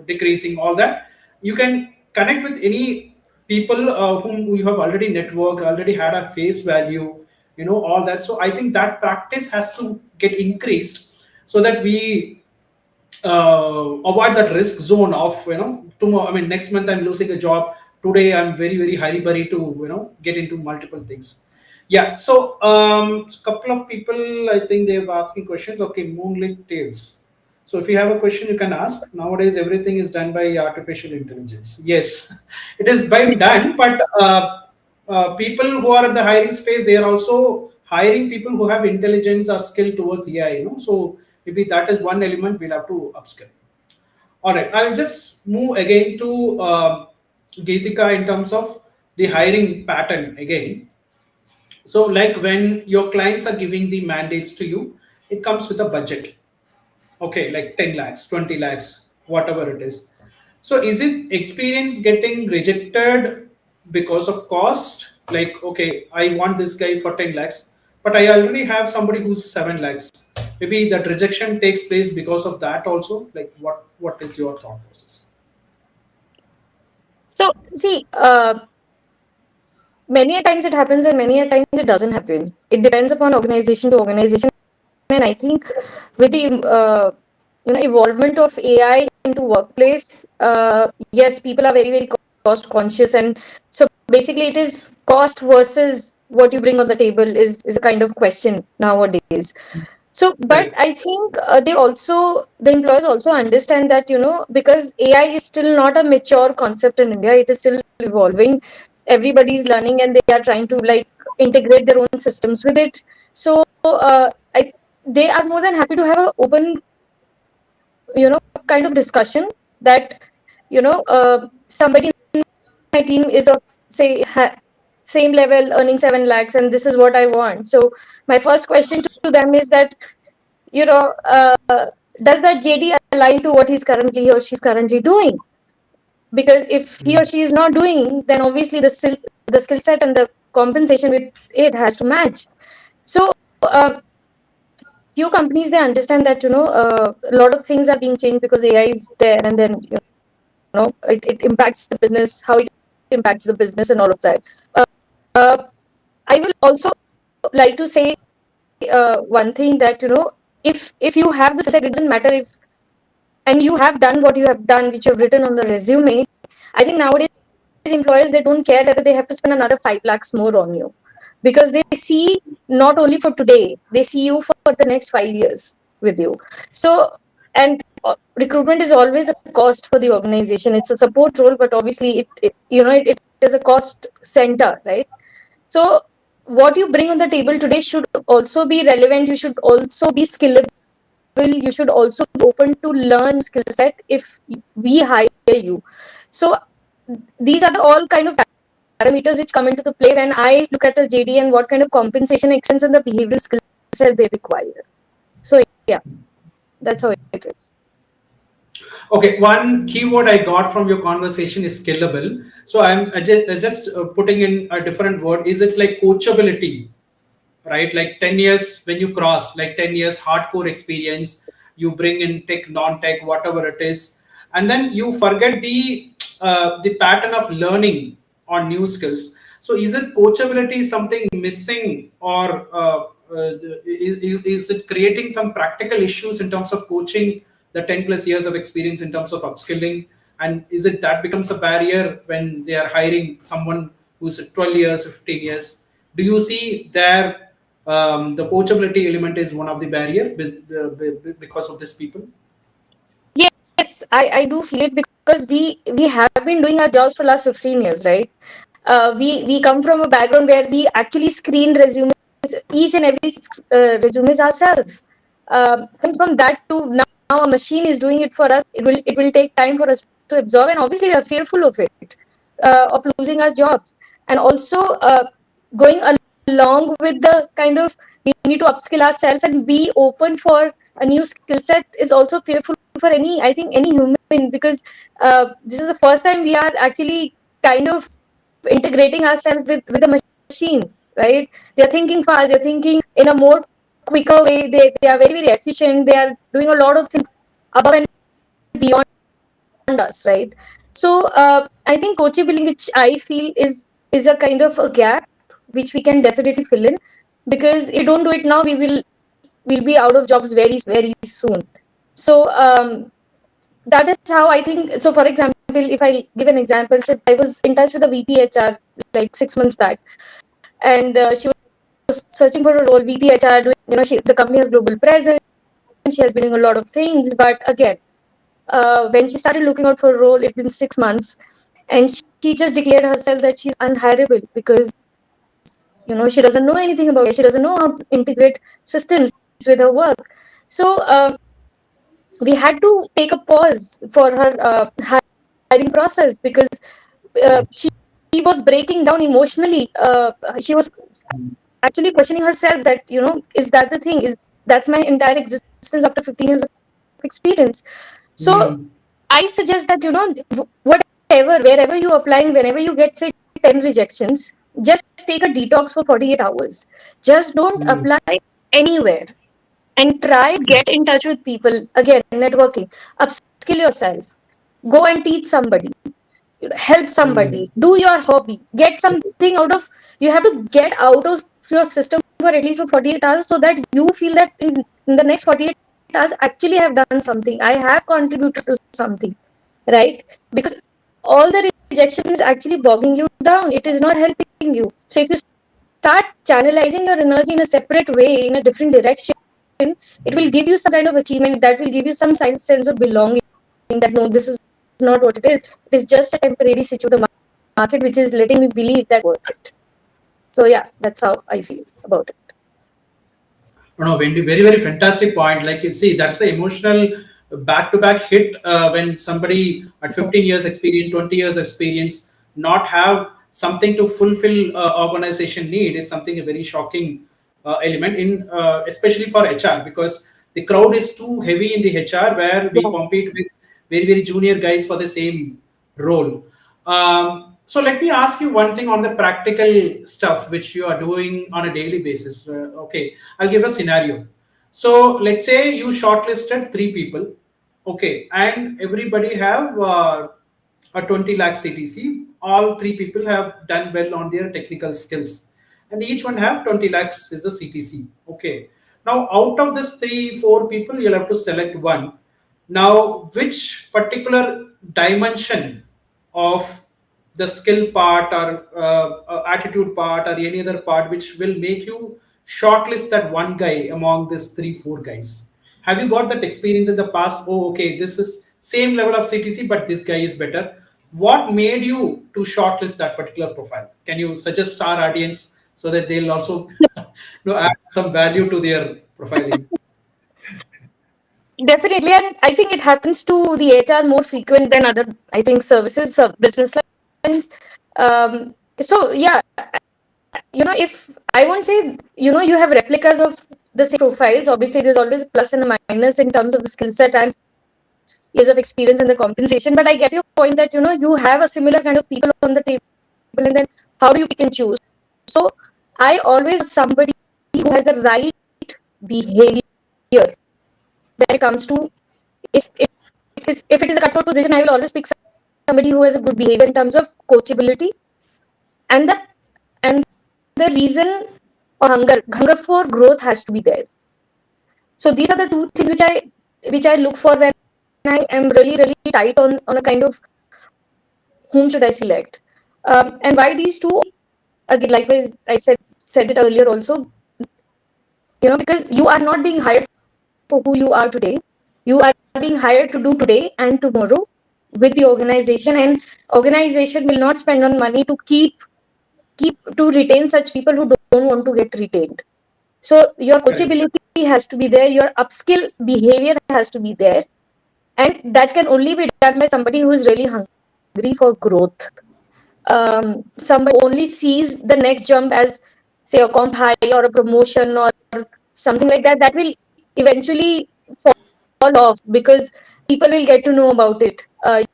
decreasing, all that, you can connect with any people whom you have already networked, already had a face value, all that. So I think that practice has to get increased, so that we avoid that risk zone of, tomorrow, I mean, next month I'm losing a job, today I'm very very hurry burry to get into multiple things. Yeah, so couple of people, I think they've asking questions. Okay, Moonlit Tales. So if you have a question, you can ask. Nowadays everything is done by artificial intelligence. Yes, it is been done, but people who are in the hiring space, they are also hiring people who have intelligence or skill towards AI, so maybe that is one element we'll have to upskill. All right, I'll just move again to Geetika in terms of the hiring pattern again. So, like when your clients are giving the mandates to you, it comes with a budget. Okay, like 10 lakhs, 20 lakhs, whatever it is. So, is it experience getting rejected because of cost? Like, okay, I want this guy for 10 lakhs, but I already have somebody who's 7 lakhs. Maybe that rejection takes place because of that also. Like, what is your thought process? So see, many a times it happens and many a times it doesn't happen. It depends upon organization to organization. And I think with the evolvement of AI into workplace, yes, people are very very cost conscious, and so basically it is cost versus what you bring on the table is a kind of question nowadays. So, but Correct. I think the employers also understand that, because AI is still not a mature concept in India, it is still evolving. Everybody's learning and they are trying to like integrate their own systems with it. So, they are more than happy to have an open, kind of discussion that, somebody in my team is of, say, same level, earning 7 lakhs, and this is what I want. So, my first question to them is that, you know, does that JD align to what he or she's currently doing? Because if he or she is not doing, then obviously the skill set and the compensation with it has to match. So uh, few companies, they understand that, a lot of things are being changed because AI is there, and then it impacts the business, how it impacts the business and all of that. Uh, I will also like to say one thing that, if you have the skill set, it doesn't matter if, and you have done what you have done, which you have written on the resume. I think nowadays employers, they don't care whether they have to spend another 5 lakhs more on you, because they see not only for today, they see you for the next 5 years with you. So, and recruitment is always a cost for the organization. It's a support role, but obviously it is a cost center, right? So what you bring on the table today should also be relevant. You should also be skillable. You should also be open to learn skill set if we hire you. So these are the all kind of parameters which come into the play when I look at a JD and what kind of compensation expense and the behavioral skill set they require. So yeah, that's how it is. Okay, one keyword I got from your conversation is scalable. So I'm just putting in a different word. Is it like coachability, right? Like 10 years when you cross, like 10 years hardcore experience, you bring in tech, non-tech, whatever it is, and then you forget the pattern of learning on new skills. So is it coachability something missing, or is it creating some practical issues in terms of coaching the 10 plus years of experience in terms of upskilling? And is it that becomes a barrier when they are hiring someone who's 12 years, 15 years? Do you see there the coachability element is one of the barrier because of these people? Yes, I do feel it because we have been doing our jobs for last 15 years, right? We come from a background where we actually screen resumes, each and every resumes ourselves. Coming from that to now a machine is doing it for us. It will take time for us to absorb, and obviously we are fearful of it, of losing our jobs, and also going along with the kind of we need to upskill ourselves and be open for a new skill set is also fearful for any, I think, any human, because this is the first time we are actually kind of integrating ourselves with a machine, right? They're thinking fast, they're thinking in a more quicker way, they are very efficient, they are doing a lot of things above and beyond us, right? So I think coachability, which I feel is a kind of a gap which we can definitely fill in, because if we don't do it now, we'll be out of jobs very soon. So that is how I think. So for example, if I give an example, so I was in touch with a VP HR like 6 months back, and she was searching for a role, VP HR, doing, the company has global presence, she has been doing a lot of things, but again, when she started looking out for a role, it's been 6 months, and she just declared herself that she's unhireable because she doesn't know anything about it. She doesn't know how to integrate systems with her work. So we had to take a pause for her hiring process, because she was breaking down emotionally. She was actually questioning herself that, is that the thing? Is that's my entire existence after 15 years of experience? So Hmm. I suggest that, whatever, wherever you're applying, whenever you get, say, 10 rejections, just take a detox for 48 hours. Just don't Hmm. apply anywhere, and try get in touch with people. Again, networking, upskill yourself, go and teach somebody, help Hmm. somebody, do your hobby, get something out of, you have to get out of your system for at least for 48 hours, so that you feel that in the next 48 hours actually I have done something, I have contributed to something, right? Because all the rejection is actually bogging you down, it is not helping you. So if you start channelizing your energy in a separate way, in a different direction, it will give you some kind of achievement, that will give you some sense of belonging, that no, this is not what it is. It is just a temporary situation of the market, which is letting me believe that worth it. So yeah, that's how I feel about it. No, no, Wendy, very, very fantastic point. Like you see, that's the emotional back-to-back hit when somebody at 15 years experience, 20 years experience, not have something to fulfill organization need is something a very shocking element in, especially for HR, because the crowd is too heavy in the HR where we Yeah. compete with very, very junior guys for the same role. So let me ask you one thing on the practical stuff which you are doing on a daily basis. Okay, I'll give a scenario. So let's say you shortlisted three people, okay, and everybody have a 20 lakh CTC. All three people have done well on their technical skills, and each one have 20 lakhs is a CTC. Okay, now out of this three, four people, you'll have to select one. Now, which particular dimension of the skill part or attitude part or any other part which will make you shortlist that one guy among these three, four guys? Have you got that experience in the past? Oh, okay, this is same level of CTC, but this guy is better. What made you to shortlist that particular profile? Can you suggest our audience so that they'll also add some value to their profiling? Definitely, and I think it happens to the HR more frequent than other, I think, services, business lines. So yeah, if I won't say, you have replicas of the same profiles. Obviously, there's always a plus and a minus in terms of the skill set and years of experience and the compensation. But I get your point that, you have a similar kind of people on the table, and then how do you pick and choose? So I always somebody who has the right behavior when it comes to, if it is a cutthroat position, I will always pick somebody who has a good behavior in terms of coachability, and the reason or hunger for growth has to be there. So these are the two things which I look for when I am really, really tight on a kind of whom should I select. And why these two? Again, likewise, I said it earlier also. Because you are not being hired for who you are today. You are being hired to do today and tomorrow with the organization, and organization will not spend on money to keep to retain such people who don't want to get retained. So your Correct. coachability has to be there, your upskill behavior has to be there, and that can only be done by somebody who is really hungry for growth. Somebody only sees the next jump as, say, a comp high or a promotion or something like that, that will eventually fall off because people will get to know about it.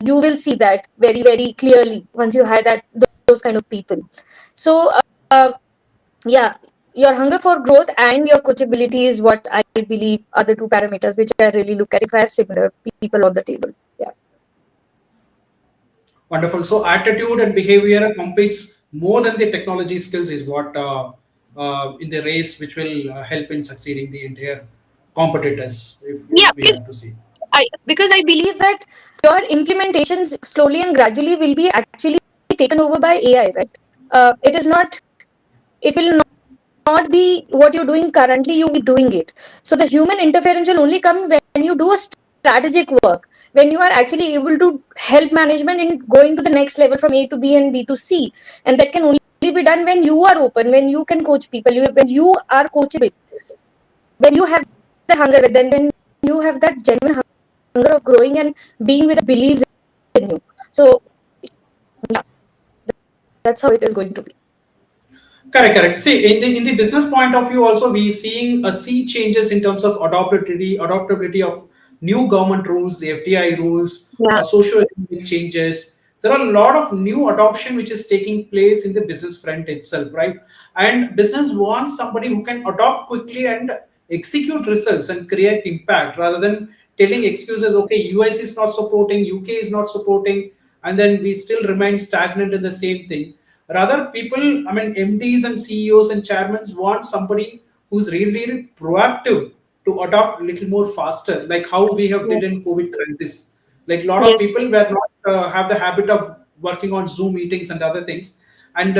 You will see that very, very clearly once you hire those kind of people. So, uh, yeah, your hunger for growth and your coachability is what I believe are the two parameters which I really look at if I have similar people on the table. Yeah. Wonderful. So attitude and behavior competes more than the technology skills is what in the race which will help in succeeding the entire competitors Yeah, if we have to see. because I believe that your implementations slowly and gradually will be actually taken over by AI, right? It is not. It will not be what you're doing currently. You will be doing it. So the human interference will only come when you do a strategic work, when you are actually able to help management in going to the next level from A to B and B to C, and that can only be done when you are open, when you can coach people, when you are coachable, when you have the hunger, then when you have that genuine hunger of growing and being with beliefs in you. So yeah, that's how it is going to be. Correct, correct. See, in the business point of view, also we seeing a sea changes in terms of adoptability of new government rules, the FDI rules, Yeah. socio-economic changes. There are a lot of new adoption which is taking place in the business front itself, right? And business wants somebody who can adopt quickly and execute results and create impact rather than telling excuses. Okay, US is not supporting, UK is not supporting, and then we still remain stagnant in the same thing. Rather, people, I mean, MDs and CEOs and chairmen want somebody who's really, really proactive to adopt a little more faster, like how we have Yeah. did in COVID crisis. Like a lot of Yes. people were not have the habit of working on Zoom meetings and other things. And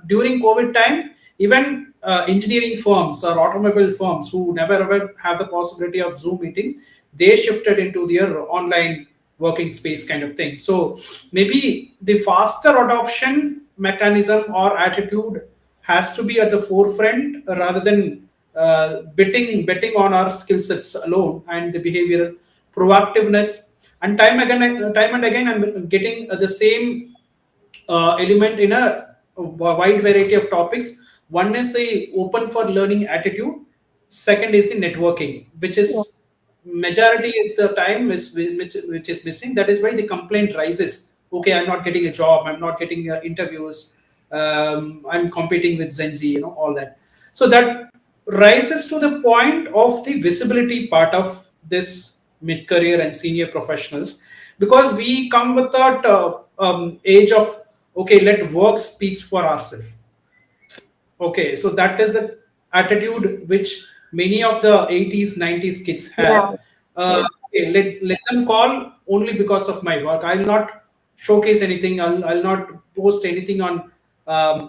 during COVID time, even engineering firms or automobile firms who never ever have the possibility of Zoom meeting, they shifted into their online working space kind of thing. So maybe the faster adoption mechanism or attitude has to be at the forefront rather than betting on our skill sets alone and the behavioral proactiveness. And time and again I'm getting the same element in a wide variety of topics. One is the open for learning attitude. Second is the networking, which Yeah. is majority is the time is which is missing. That is why the complaint rises. Okay, I'm not getting a job. I'm not getting interviews. I'm competing with Gen Z. All that. So that rises to the point of the visibility part of this mid-career and senior professionals, because we come with that age of, okay, let work speaks for ourselves. Okay, so that is the attitude which many of the 80s, 90s kids Yeah. have. Yeah. Okay, let them call only because of my work. I'll not showcase anything. I'll not post anything on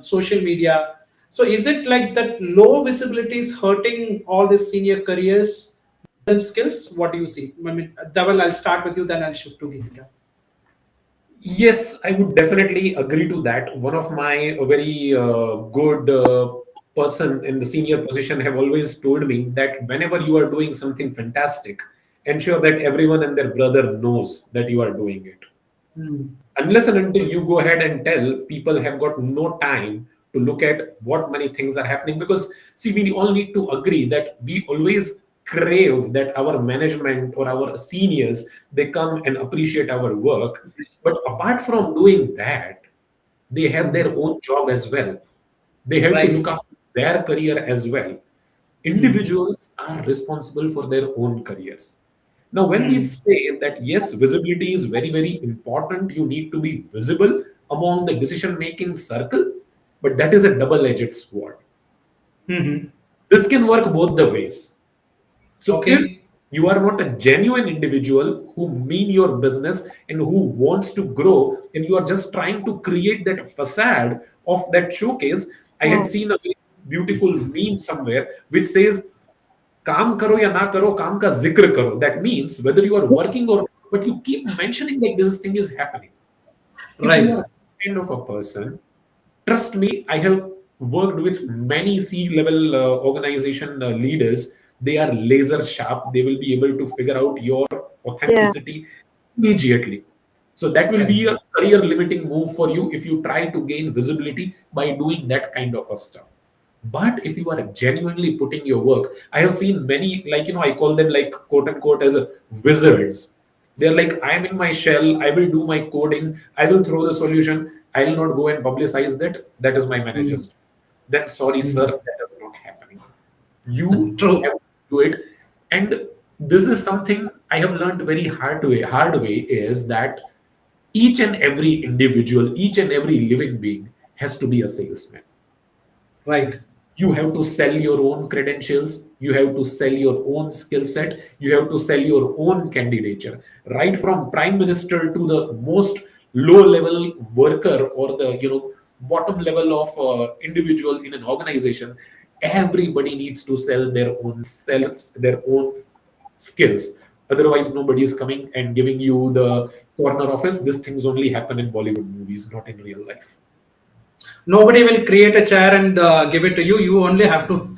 social media. So is it like that low visibility is hurting all these senior careers and skills? What do you see? I mean, Dhaval, I'll start with you, then I'll shift to Geetika. Yes, I would definitely agree to that. One of my very good person in the senior position have always told me that whenever you are doing something fantastic, ensure that everyone and their brother knows that you are doing it. Hmm. Unless and until you go ahead and tell, people have got no time to look at what many things are happening. Because see, we all need to agree that we always crave that our management or our seniors, they come and appreciate our work. But apart from doing that, they have their own job as well. They have to look Right. after their career as well. Hmm. Individuals are responsible for their own careers. Now, when we Hmm. say that yes, visibility is very, very important, you need to be visible among the decision making circle, but that is a double edged sword. Hmm. This can work both the ways. So, if Okay. You are not a genuine individual who mean your business and who wants to grow, and you are just trying to create that facade of that showcase. I had seen a very beautiful meme somewhere which says, काम करो या ना करो, काम का जिक्र करो. That means whether you are working or not, but you keep mentioning that this thing is happening. If you Right. are that kind of a person, trust me, I have worked with many C-level organization leaders. They are laser sharp. They will be able to figure out your Yeah. authenticity immediately. So that will Correct. be a career limiting move for you if you try to gain visibility by doing that kind of a stuff. But if you are genuinely putting your work, I have seen many, like, I call them like quote unquote as a wizards. They're like, I'm in my shell, I will do my coding, I will throw the solution, I will not go and publicize that. That is my Mm. manager's job. Then, sorry, sir, Mm. that is not happening. You True. have to do it. And this is something I have learned very hard way is that each and every individual, each and every living being has to be a salesman. Right. You have to sell your own credentials, you have to sell your own skill set, you have to sell your own candidature, right from prime minister to the most low level worker or the bottom level of individual in an organization. Everybody needs to sell their own selves, their own skills. Otherwise nobody is coming and giving you the corner office. These things only happen in Bollywood movies, not in real life. Nobody will create a chair and give it to you. You only have to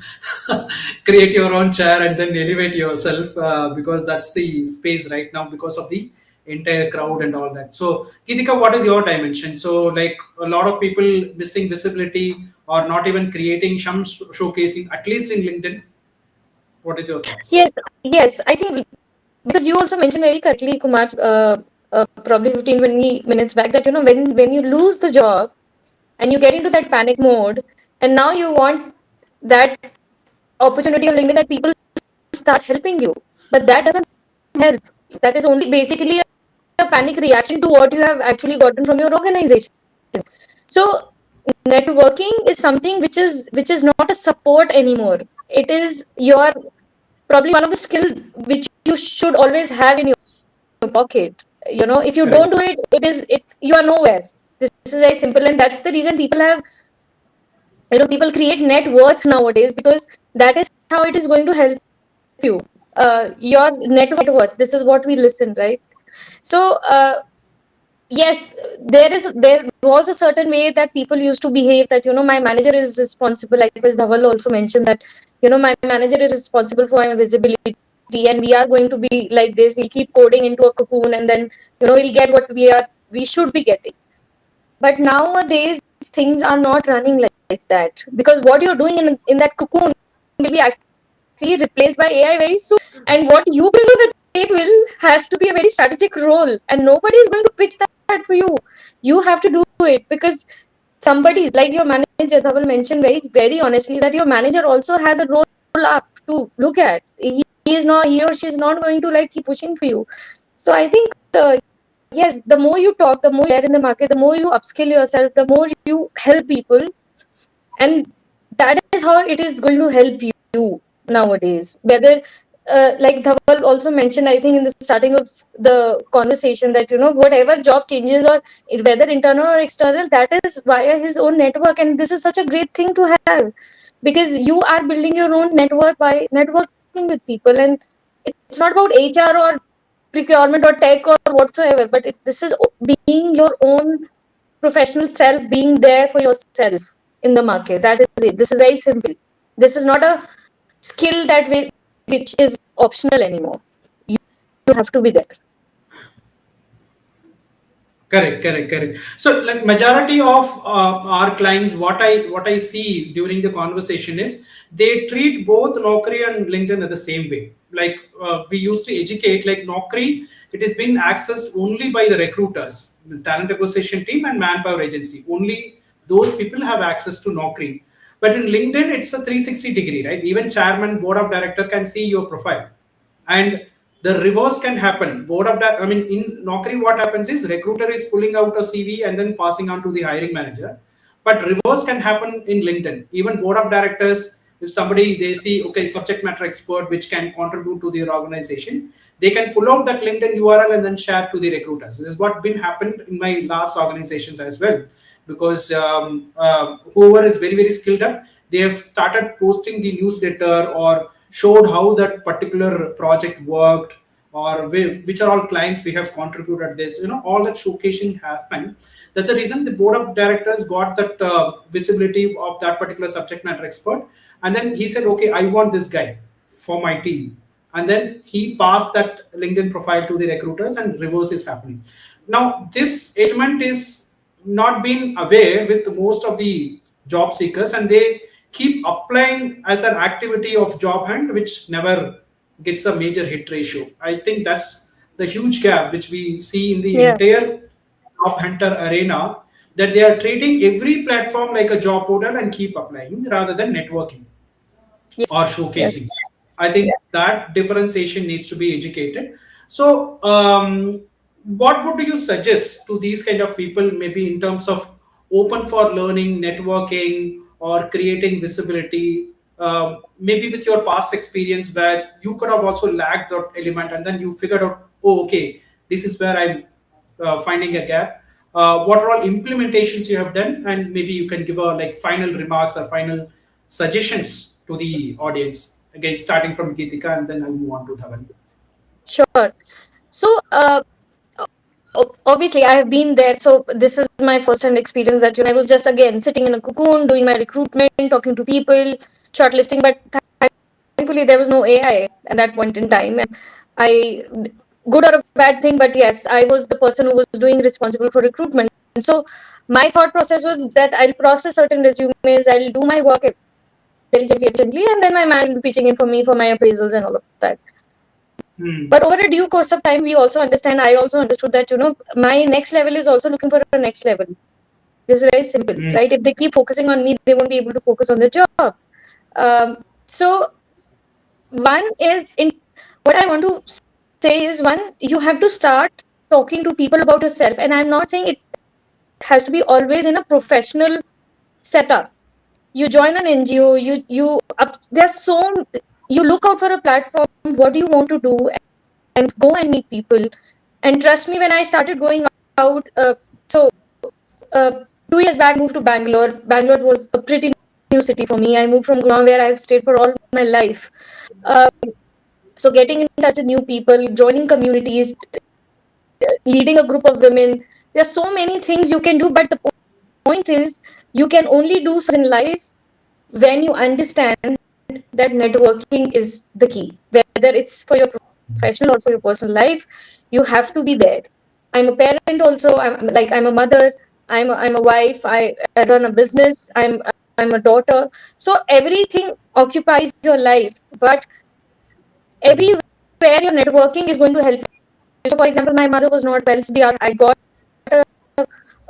create your own chair and then elevate yourself, because that's the space right now because of the entire crowd and all that. So Kitika, what is your dimension? So like a lot of people missing visibility or not even creating some showcasing, at least in LinkedIn. What is your thoughts? Yes, yes. I think because you also mentioned very correctly, Kumar, probably 15, 20 minutes back, that when you lose the job and you get into that panic mode, and now you want that opportunity on LinkedIn that people start helping you, but that doesn't help. That is only basically a panic reaction to what you have actually gotten from your organization. So networking is something which is not a support anymore. It is your probably one of the skill which you should always have in your pocket. If you Correct. don't do it, you are nowhere. This is very simple, and that's the reason people create net worth nowadays, because that is how it is going to help you. Your net worth. This is what we listen, right? So yes, there was a certain way that people used to behave, that my manager is responsible, like as Dhaval also mentioned, that my manager is responsible for my visibility, and we are going to be like this. We'll keep coding into a cocoon, and then we'll get what we should be getting. But nowadays things are not running like that, because what you're doing in that cocoon will be actually replaced by AI very soon. And what you bring to the table has to be a very strategic role, and nobody is going to pitch that for you. You have to do it, because somebody like your manager, Dhaval mentioned very, very honestly, that your manager also has a role up to look at. He or she is not going to like keep pushing for you. So I think yes, the more you talk, the more you are in the market, the more you upskill yourself, the more you help people, and that is how it is going to help you nowadays. Whether like Dhaval also mentioned, I think in the starting of the conversation, that whatever job changes, or whether internal or external, that is via his own network, and this is such a great thing to have, because you are building your own network by networking with people. And it's not about HR or procurement or tech or whatsoever, but this is being your own professional self, being there for yourself in the market. That is it. This is very simple. This is not a skill which is optional anymore. You have to be there. Correct, correct, correct. So, like majority of our clients, what I see during the conversation is they treat both Naukri and LinkedIn at the same way. Like we used to educate, like Naukri, it is being accessed only by the recruiters, the talent acquisition team, and manpower agency. Only those people have access to Naukri. But in LinkedIn, it's a 360 degree, right? Even chairman, board of director can see your profile, and the reverse can happen. Board of that, I mean, in Naukri, what happens is recruiter is pulling out a CV and then passing on to the hiring manager. But reverse can happen in LinkedIn. Even board of directors If somebody they see, okay, subject matter expert which can contribute to their organization, they can pull out that LinkedIn URL and then share to the recruiters. This is what been happened in my last organizations as well, because whoever is very skilled up, they have started posting the newsletter or showed how that particular project worked, or which are all clients we have contributed this, all that showcasing happened. That's the reason the board of directors got that visibility of that particular subject matter expert, and then he said, okay, I want this guy for my team, and then he passed that LinkedIn profile to the recruiters, and reverse is happening. Now this element is not been aware with most of the job seekers, and they keep applying as an activity of job hunt, which never gets a major hit ratio. I think that's the huge gap which we see in the Yeah. entire job hunter arena, that they are treating every platform like a job portal and keep applying rather than networking Yes. or Yes. showcasing. I think that differentiation needs to be educated. So, what would you suggest to these kind of people, maybe in terms of open for learning, networking, or creating visibility? Maybe with your past experience, where you could have also lacked that element, and then you figured out, oh, okay, this is where I'm finding a gap. What are all implementations you have done, and maybe you can give a like final remarks or final suggestions to the audience. Again, starting from Geetika, and then I'll move on to Dhawan. Sure. So, obviously, I have been there. So, this is my first hand experience that, I was just again sitting in a cocoon, doing my recruitment, talking to people, shortlisting. But thankfully, there was no AI at that point in time. And I, good or a bad thing, but yes, I was the person who was doing responsible for recruitment. And so, my thought process was that I'll process certain resumes, I'll do my work diligently, efficiently, and then my man will be pitching in for me for my appraisals and all of that. Hmm. But over a due course of time, I also understood that, my next level is also looking for a next level. This is very simple, Hmm. right? If they keep focusing on me, they won't be able to focus on the job. So one is in what I want to say is, one, you have to start talking to people about yourself. And I'm not saying it has to be always in a professional setup. You join an NGO, there's so, you look out for a platform, what do you want to do, and go and meet people. And trust me, when I started going out, uh, 2 years back, moved to Bangalore. Bangalore was a pretty new city for me. I moved from Guam, where I've stayed for all my life. Uh, so getting in touch with new people, joining communities, leading a group of women. There's so many things you can do, but the point is, you can only do in life when you understand that networking is the key. Whether it's for your professional or for your personal life, you have to be there. I'm a parent also. I'm a mother. I'm a wife. I run a business. I'm a daughter. So everything occupies your life, but everywhere your networking is going to help you. So, for example, my mother was not well. So I got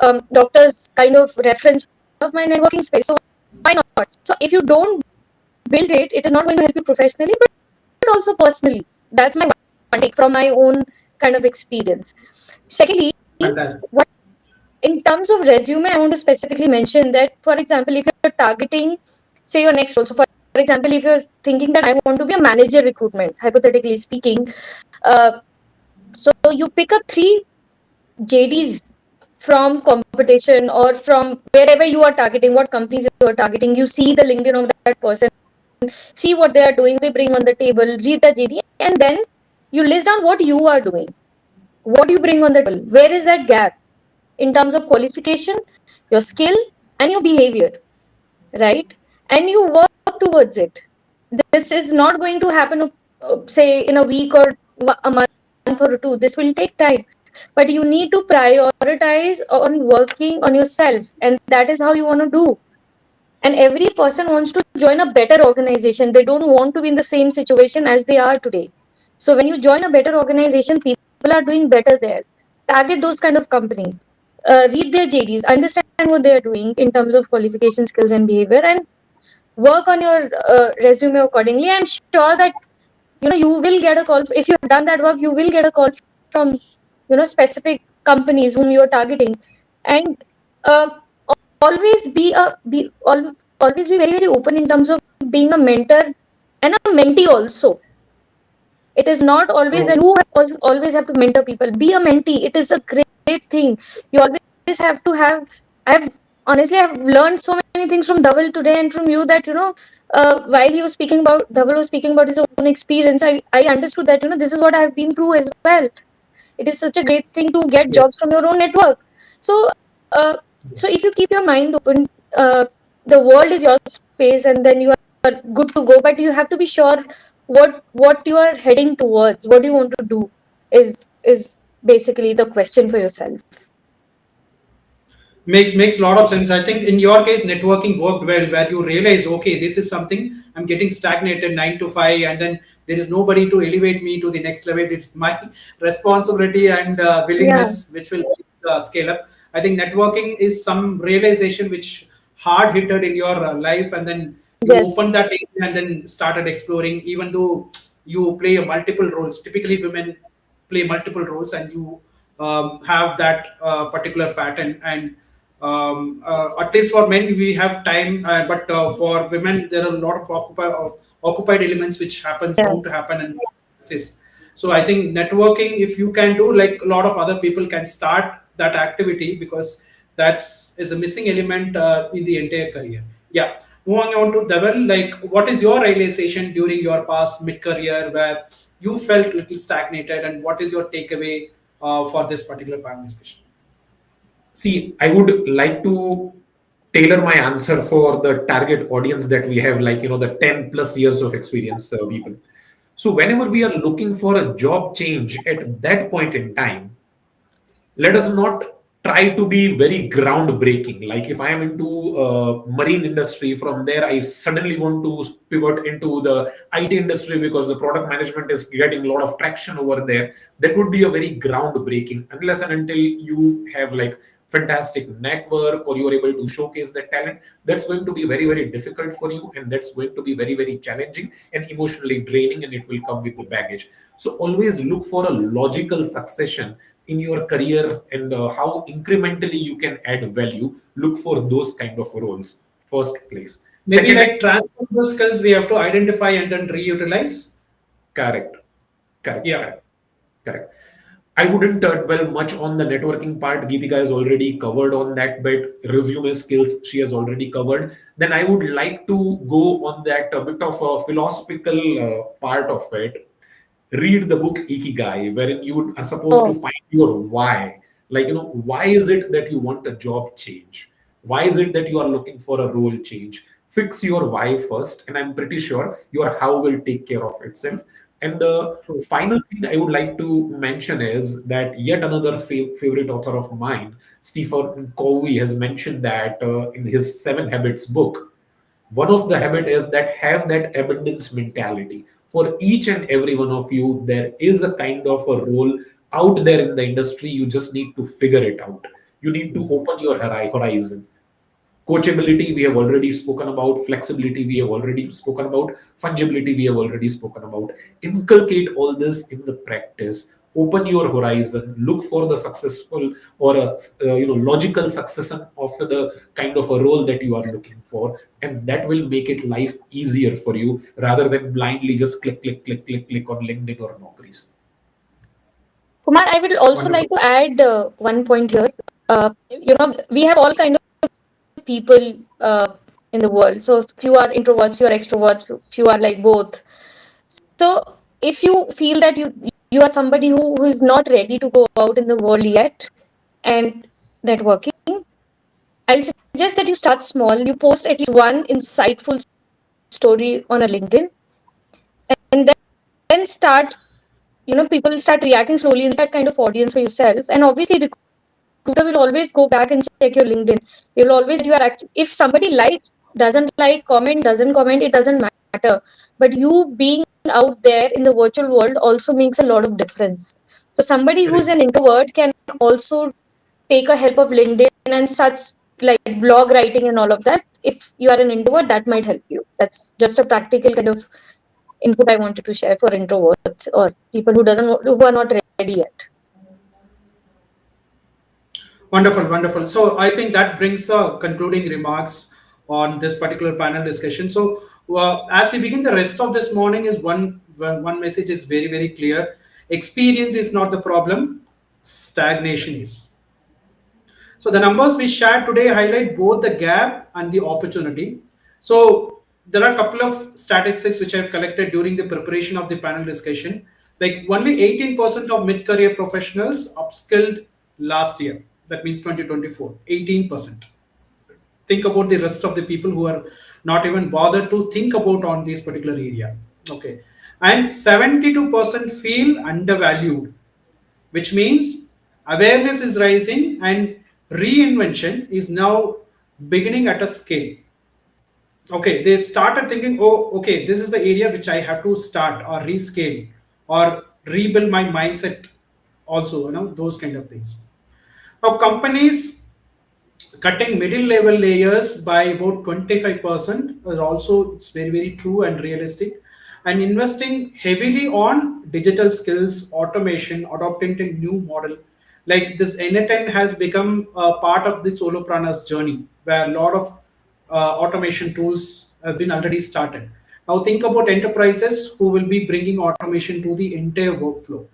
a doctor's kind of reference of my networking space. So why not? So if you don't build it, it is not going to help you professionally, but also personally. That's my one take from my own kind of experience. Secondly, Fantastic. what in terms of resume, I want to specifically mention that, for example, if you're targeting, say, your next role. So, for example, if you're thinking that I want to be a manager recruitment, hypothetically speaking, uh, so you pick up 3 JDs from competition or from wherever you are targeting, what companies you are targeting. You see the LinkedIn of that person, see what they are doing, they bring on the table, read the JD, and then you list down what you are doing. What do you bring on the table? Where is that gap in terms of qualification, your skill, and your behavior, right? And you work towards it. This is not going to happen, say, in a week or a month or two. This will take time, but you need to prioritize on working on yourself, and that is how you want to do. And every person wants to join a better organization. They don't want to be in the same situation as they are today. So when you join a better organization, people are doing better there. Target those kind of companies. Read their JDs, understand what they are doing in terms of qualification, skills, and behavior, and work on your resume accordingly. I'm sure that you will get a call. If you have done that work, you will get a call from specific companies whom you are targeting. And uh, always be always be very, very open in terms of being a mentor and a mentee also. It is not always that True. you always have to mentor people. Be a mentee. It is a great thing. You always have to have. I've honestly I've learned so many things from Dhaval today and from you that while he was speaking about Dhaval was speaking about his own experience. I understood that this is what I've been through as well. It is such a great thing to get Yes. jobs from your own network. So so if you keep your mind open, uh, the world is your space, and then you are good to go. But you have to be sure what you are heading towards, what you want to do is basically the question for yourself. Makes a lot of sense. I think in your case, networking worked well, where you realize, okay, this is something I'm getting stagnated 9 to 5, and then there is nobody to elevate me to the next level. It's my responsibility and Yeah. willingness which will scale up. I think networking is some realization which hard hitted in your life, and then you Yes. opened that area and then started exploring. Even though you play a multiple roles, typically women play multiple roles, and you have that particular pattern. And at least for men we have time, but for women there are a lot of occupied elements which happens Yeah. bound to happen and exist. So I think networking, if you can do, like a lot of other people can start that activity, because that's is a missing element in the entire career. Yeah. Moving on to Deval, like what is your realization during your past mid career where you felt little stagnated, and what is your takeaway for this particular panel discussion? See, I would like to tailor my answer for the target audience that we have, like, the 10 plus years of experience people. So, whenever we are looking for a job change at that point in time, let us not try to be very groundbreaking. Like if I am into marine industry, from there I suddenly want to pivot into the IT industry because the product management is getting a lot of traction over there. That would be a very groundbreaking, unless and until you have like fantastic network or you are able to showcase that talent. That's going to be very, very difficult for you, and that's going to be very, very challenging and emotionally draining, and it will come with the baggage. So always look for a logical succession in your career, and how incrementally you can add value. Look for those kind of roles first place. Maybe Second, like transferable skills we have to identify and then reutilize. correct, correct, Yeah. correct, correct. I wouldn't dwell much on the networking part. Geetika has already covered on that bit. Resume skills she has already covered. Then I would like to go on that a bit of a philosophical part of it. Read the book Ikigai, wherein you are supposed to Oh, find your why. Like, why is it that you want a job change? Why is it that you are looking for a role change? Fix your why first, and I'm pretty sure your how will take care of itself. And the True. final thing I would like to mention is that yet another favorite author of mine, Stephen Covey, has mentioned that in his Seven Habits book, one of the habit is that have that abundance mentality. For each and every one of you, there is a kind of a role out there in the industry. You just need to figure it out. You need to Yes. open your horizon. Coachability, we have already spoken about. Flexibility, we have already spoken about. Fungibility, we have already spoken about. Inculcate all this in the practice. Open your horizon. Look for the successful or a logical succession of the kind of a role that you are looking for, and that will make it life easier for you rather than blindly just click, click, click, click, click on LinkedIn or Naukris. Kumar, I would also Wonderful. like to add one point here. We have all kind of people in the world. So few are introverts, few are extroverts, few are like both. So if you feel that you are somebody who is not ready to go out in the world yet and networking, I'll suggest that you start small. You post at least one insightful story on a LinkedIn, and then start. People start reacting slowly in that kind of audience for yourself. And obviously, recruiter will always go back and check your LinkedIn. They will always you are active. If somebody likes, doesn't like, comment, doesn't comment, it doesn't matter. But you being out there in the virtual world also makes a lot of difference. So somebody who's Correct. an introvert can also take a help of LinkedIn and such, like blog writing and all of that. If you are an introvert, that might help you. That's just a practical kind of input I wanted to share for introverts or people who are not ready yet. Wonderful, wonderful. So I think that brings the concluding remarks on this particular panel discussion. So, as we begin the rest of this morning, is one message is very very clear: experience is not the problem, stagnation is. So the numbers we shared today highlight both the gap and the opportunity. So there are a couple of statistics which I've collected during the preparation of the panel discussion. Like only 18% of mid-career professionals upskilled last year. That means 2024, 18%. Think about the rest of the people who are not even bothered to think about on this particular area. Okay. And 72% feel undervalued, which means awareness is rising and reinvention is now beginning at a scale. Okay, they started thinking, oh, okay, this is the area which I have to start or rescale or rebuild my mindset, also, those kind of things. Now, companies cutting middle level layers by about 25% is also, it's very very true and realistic, and investing heavily on digital skills, automation, adopting to new model. Like this N10 has become a part of the solopreneurs journey, where a lot of automation tools have been already started. Now think about enterprises who will be bringing automation to the entire workflow.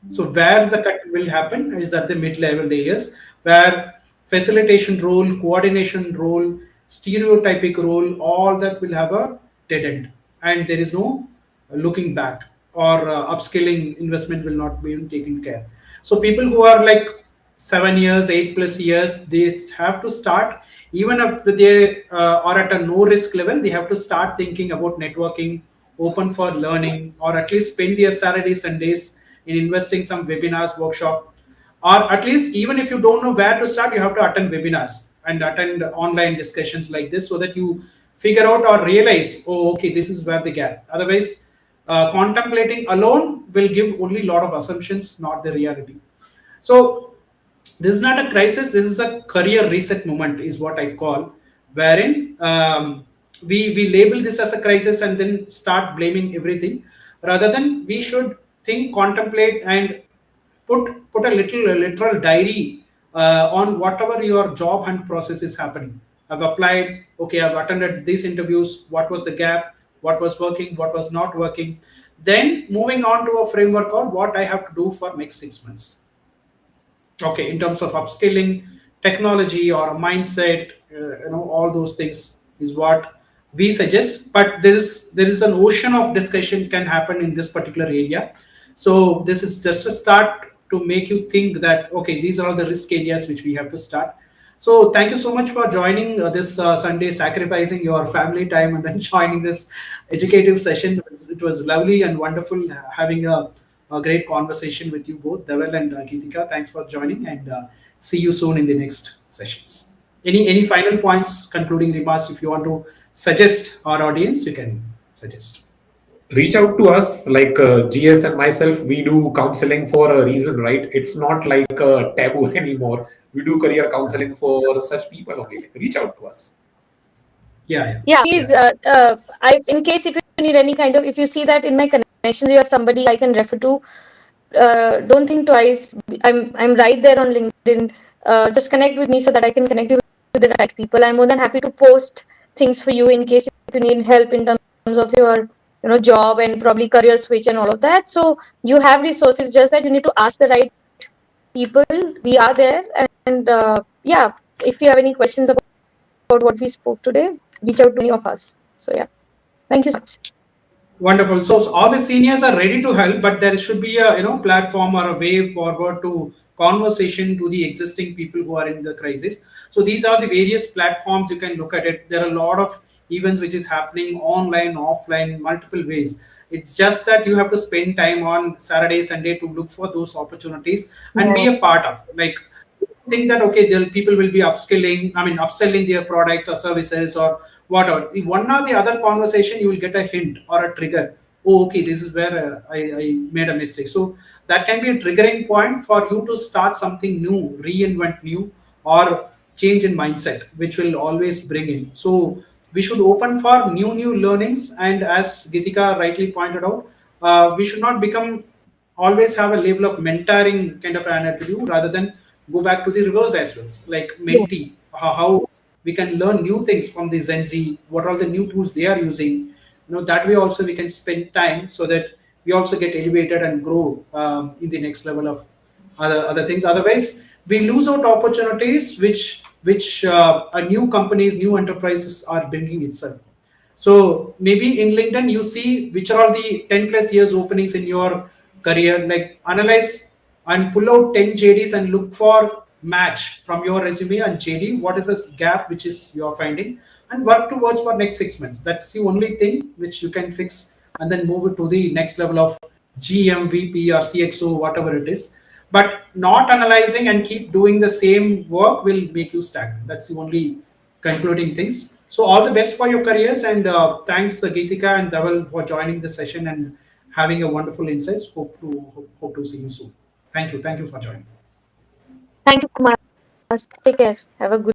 So where the cut will happen is at the mid-level layers, where facilitation role, coordination role, stereotypic role, all that will have a dead end, and there is no looking back, or upskilling investment will not be taken care. So people who are like 7 years, 8+ years, they have to start, even if they are at a no risk level, they have to start thinking about networking, open for learning, or at least spend their Saturday Sundays in investing some webinars, workshop, or at least even if you don't know where to start, you have to attend webinars and attend online discussions like this, so that you figure out or realize, oh, okay, this is where the gap. Otherwise, contemplating alone will give only a lot of assumptions, not the reality. So this is not a crisis, this is a career reset moment is what I call, wherein we label this as a crisis and then start blaming everything, rather than we should think, contemplate, and put a little a literal diary on whatever your job hunt process is happening. I've applied, okay, I've attended these interviews, what was the gap, what was working, what was not working, then moving on to a framework on what I have to do for next 6 months. Okay, in terms of upskilling, technology or a mindset, all those things is what we suggest. But there is an ocean of discussion can happen in this particular area. So this is just a start to make you think that, okay, these are all the risk areas which we have to start. So thank you so much for joining this Sunday, sacrificing your family time and then joining this educative session. It was lovely and wonderful having a great conversation with you both, Deval and Geetika. Thanks for joining, and see you soon in the next sessions. Any final points, concluding remarks, if you want to suggest our audience, you can suggest. Reach out to us, like GS and myself, we do counseling for a reason, right? It's not like a taboo anymore. We do career counseling for such people only. Like, reach out to us. Yeah, please, in case if you need any kind of, if you see that in my connections you have somebody I can refer to, don't think twice. I'm right there on LinkedIn. Just connect with me so that I can connect you with the right people. I'm more than happy to post things for you in case if you need help in terms of your job and probably career switch and all of that. So you have resources, just that you need to ask the right people. We are there, and yeah, if you have any questions about what we spoke today, reach out to any of us. So yeah, thank you so much. Wonderful. So all the seniors are ready to help, but there should be a platform or a way forward to conversation to the existing people who are in the crisis. So these are the various platforms you can look at it. There are a lot of events which is happening online, offline, multiple ways. It's just that you have to spend time on Saturday, Sunday to look for those opportunities and be a part of. Like, think that okay, people will be upselling their products or services or whatever. In one or the other conversation, you will get a hint or a trigger. Oh, okay, this is where I made a mistake. So that can be a triggering point for you to start something new, reinvent new, or change in mindset, which will always bring in. So we should open for new learnings. And as Gitika rightly pointed out, we should not become always have a level of mentoring kind of an attitude, rather than go back to the reverse as well, like mentee, how we can learn new things from the Gen Z, what are the new tools they are using. That way also we can spend time so that we also get elevated and grow in the next level of other things. Otherwise, we lose out opportunities which a new companies, new enterprises are bringing itself. So maybe in LinkedIn, you see which are all the 10 plus years openings in your career. Like analyze and pull out 10 JDs and look for match from your resume and JD. What is this gap which is you're finding, and work towards for next 6 months. That's the only thing which you can fix, and then move it to the next level of GMVP or CXO, whatever it is. But not analyzing and keep doing the same work will make you stagnant. That's the only concluding things. So all the best for your careers, and thanks Geetika and Dhaval for joining the session and having a wonderful insights. Hope to see you soon. Thank you for joining. Thank you, Kumar. Take care. Have a good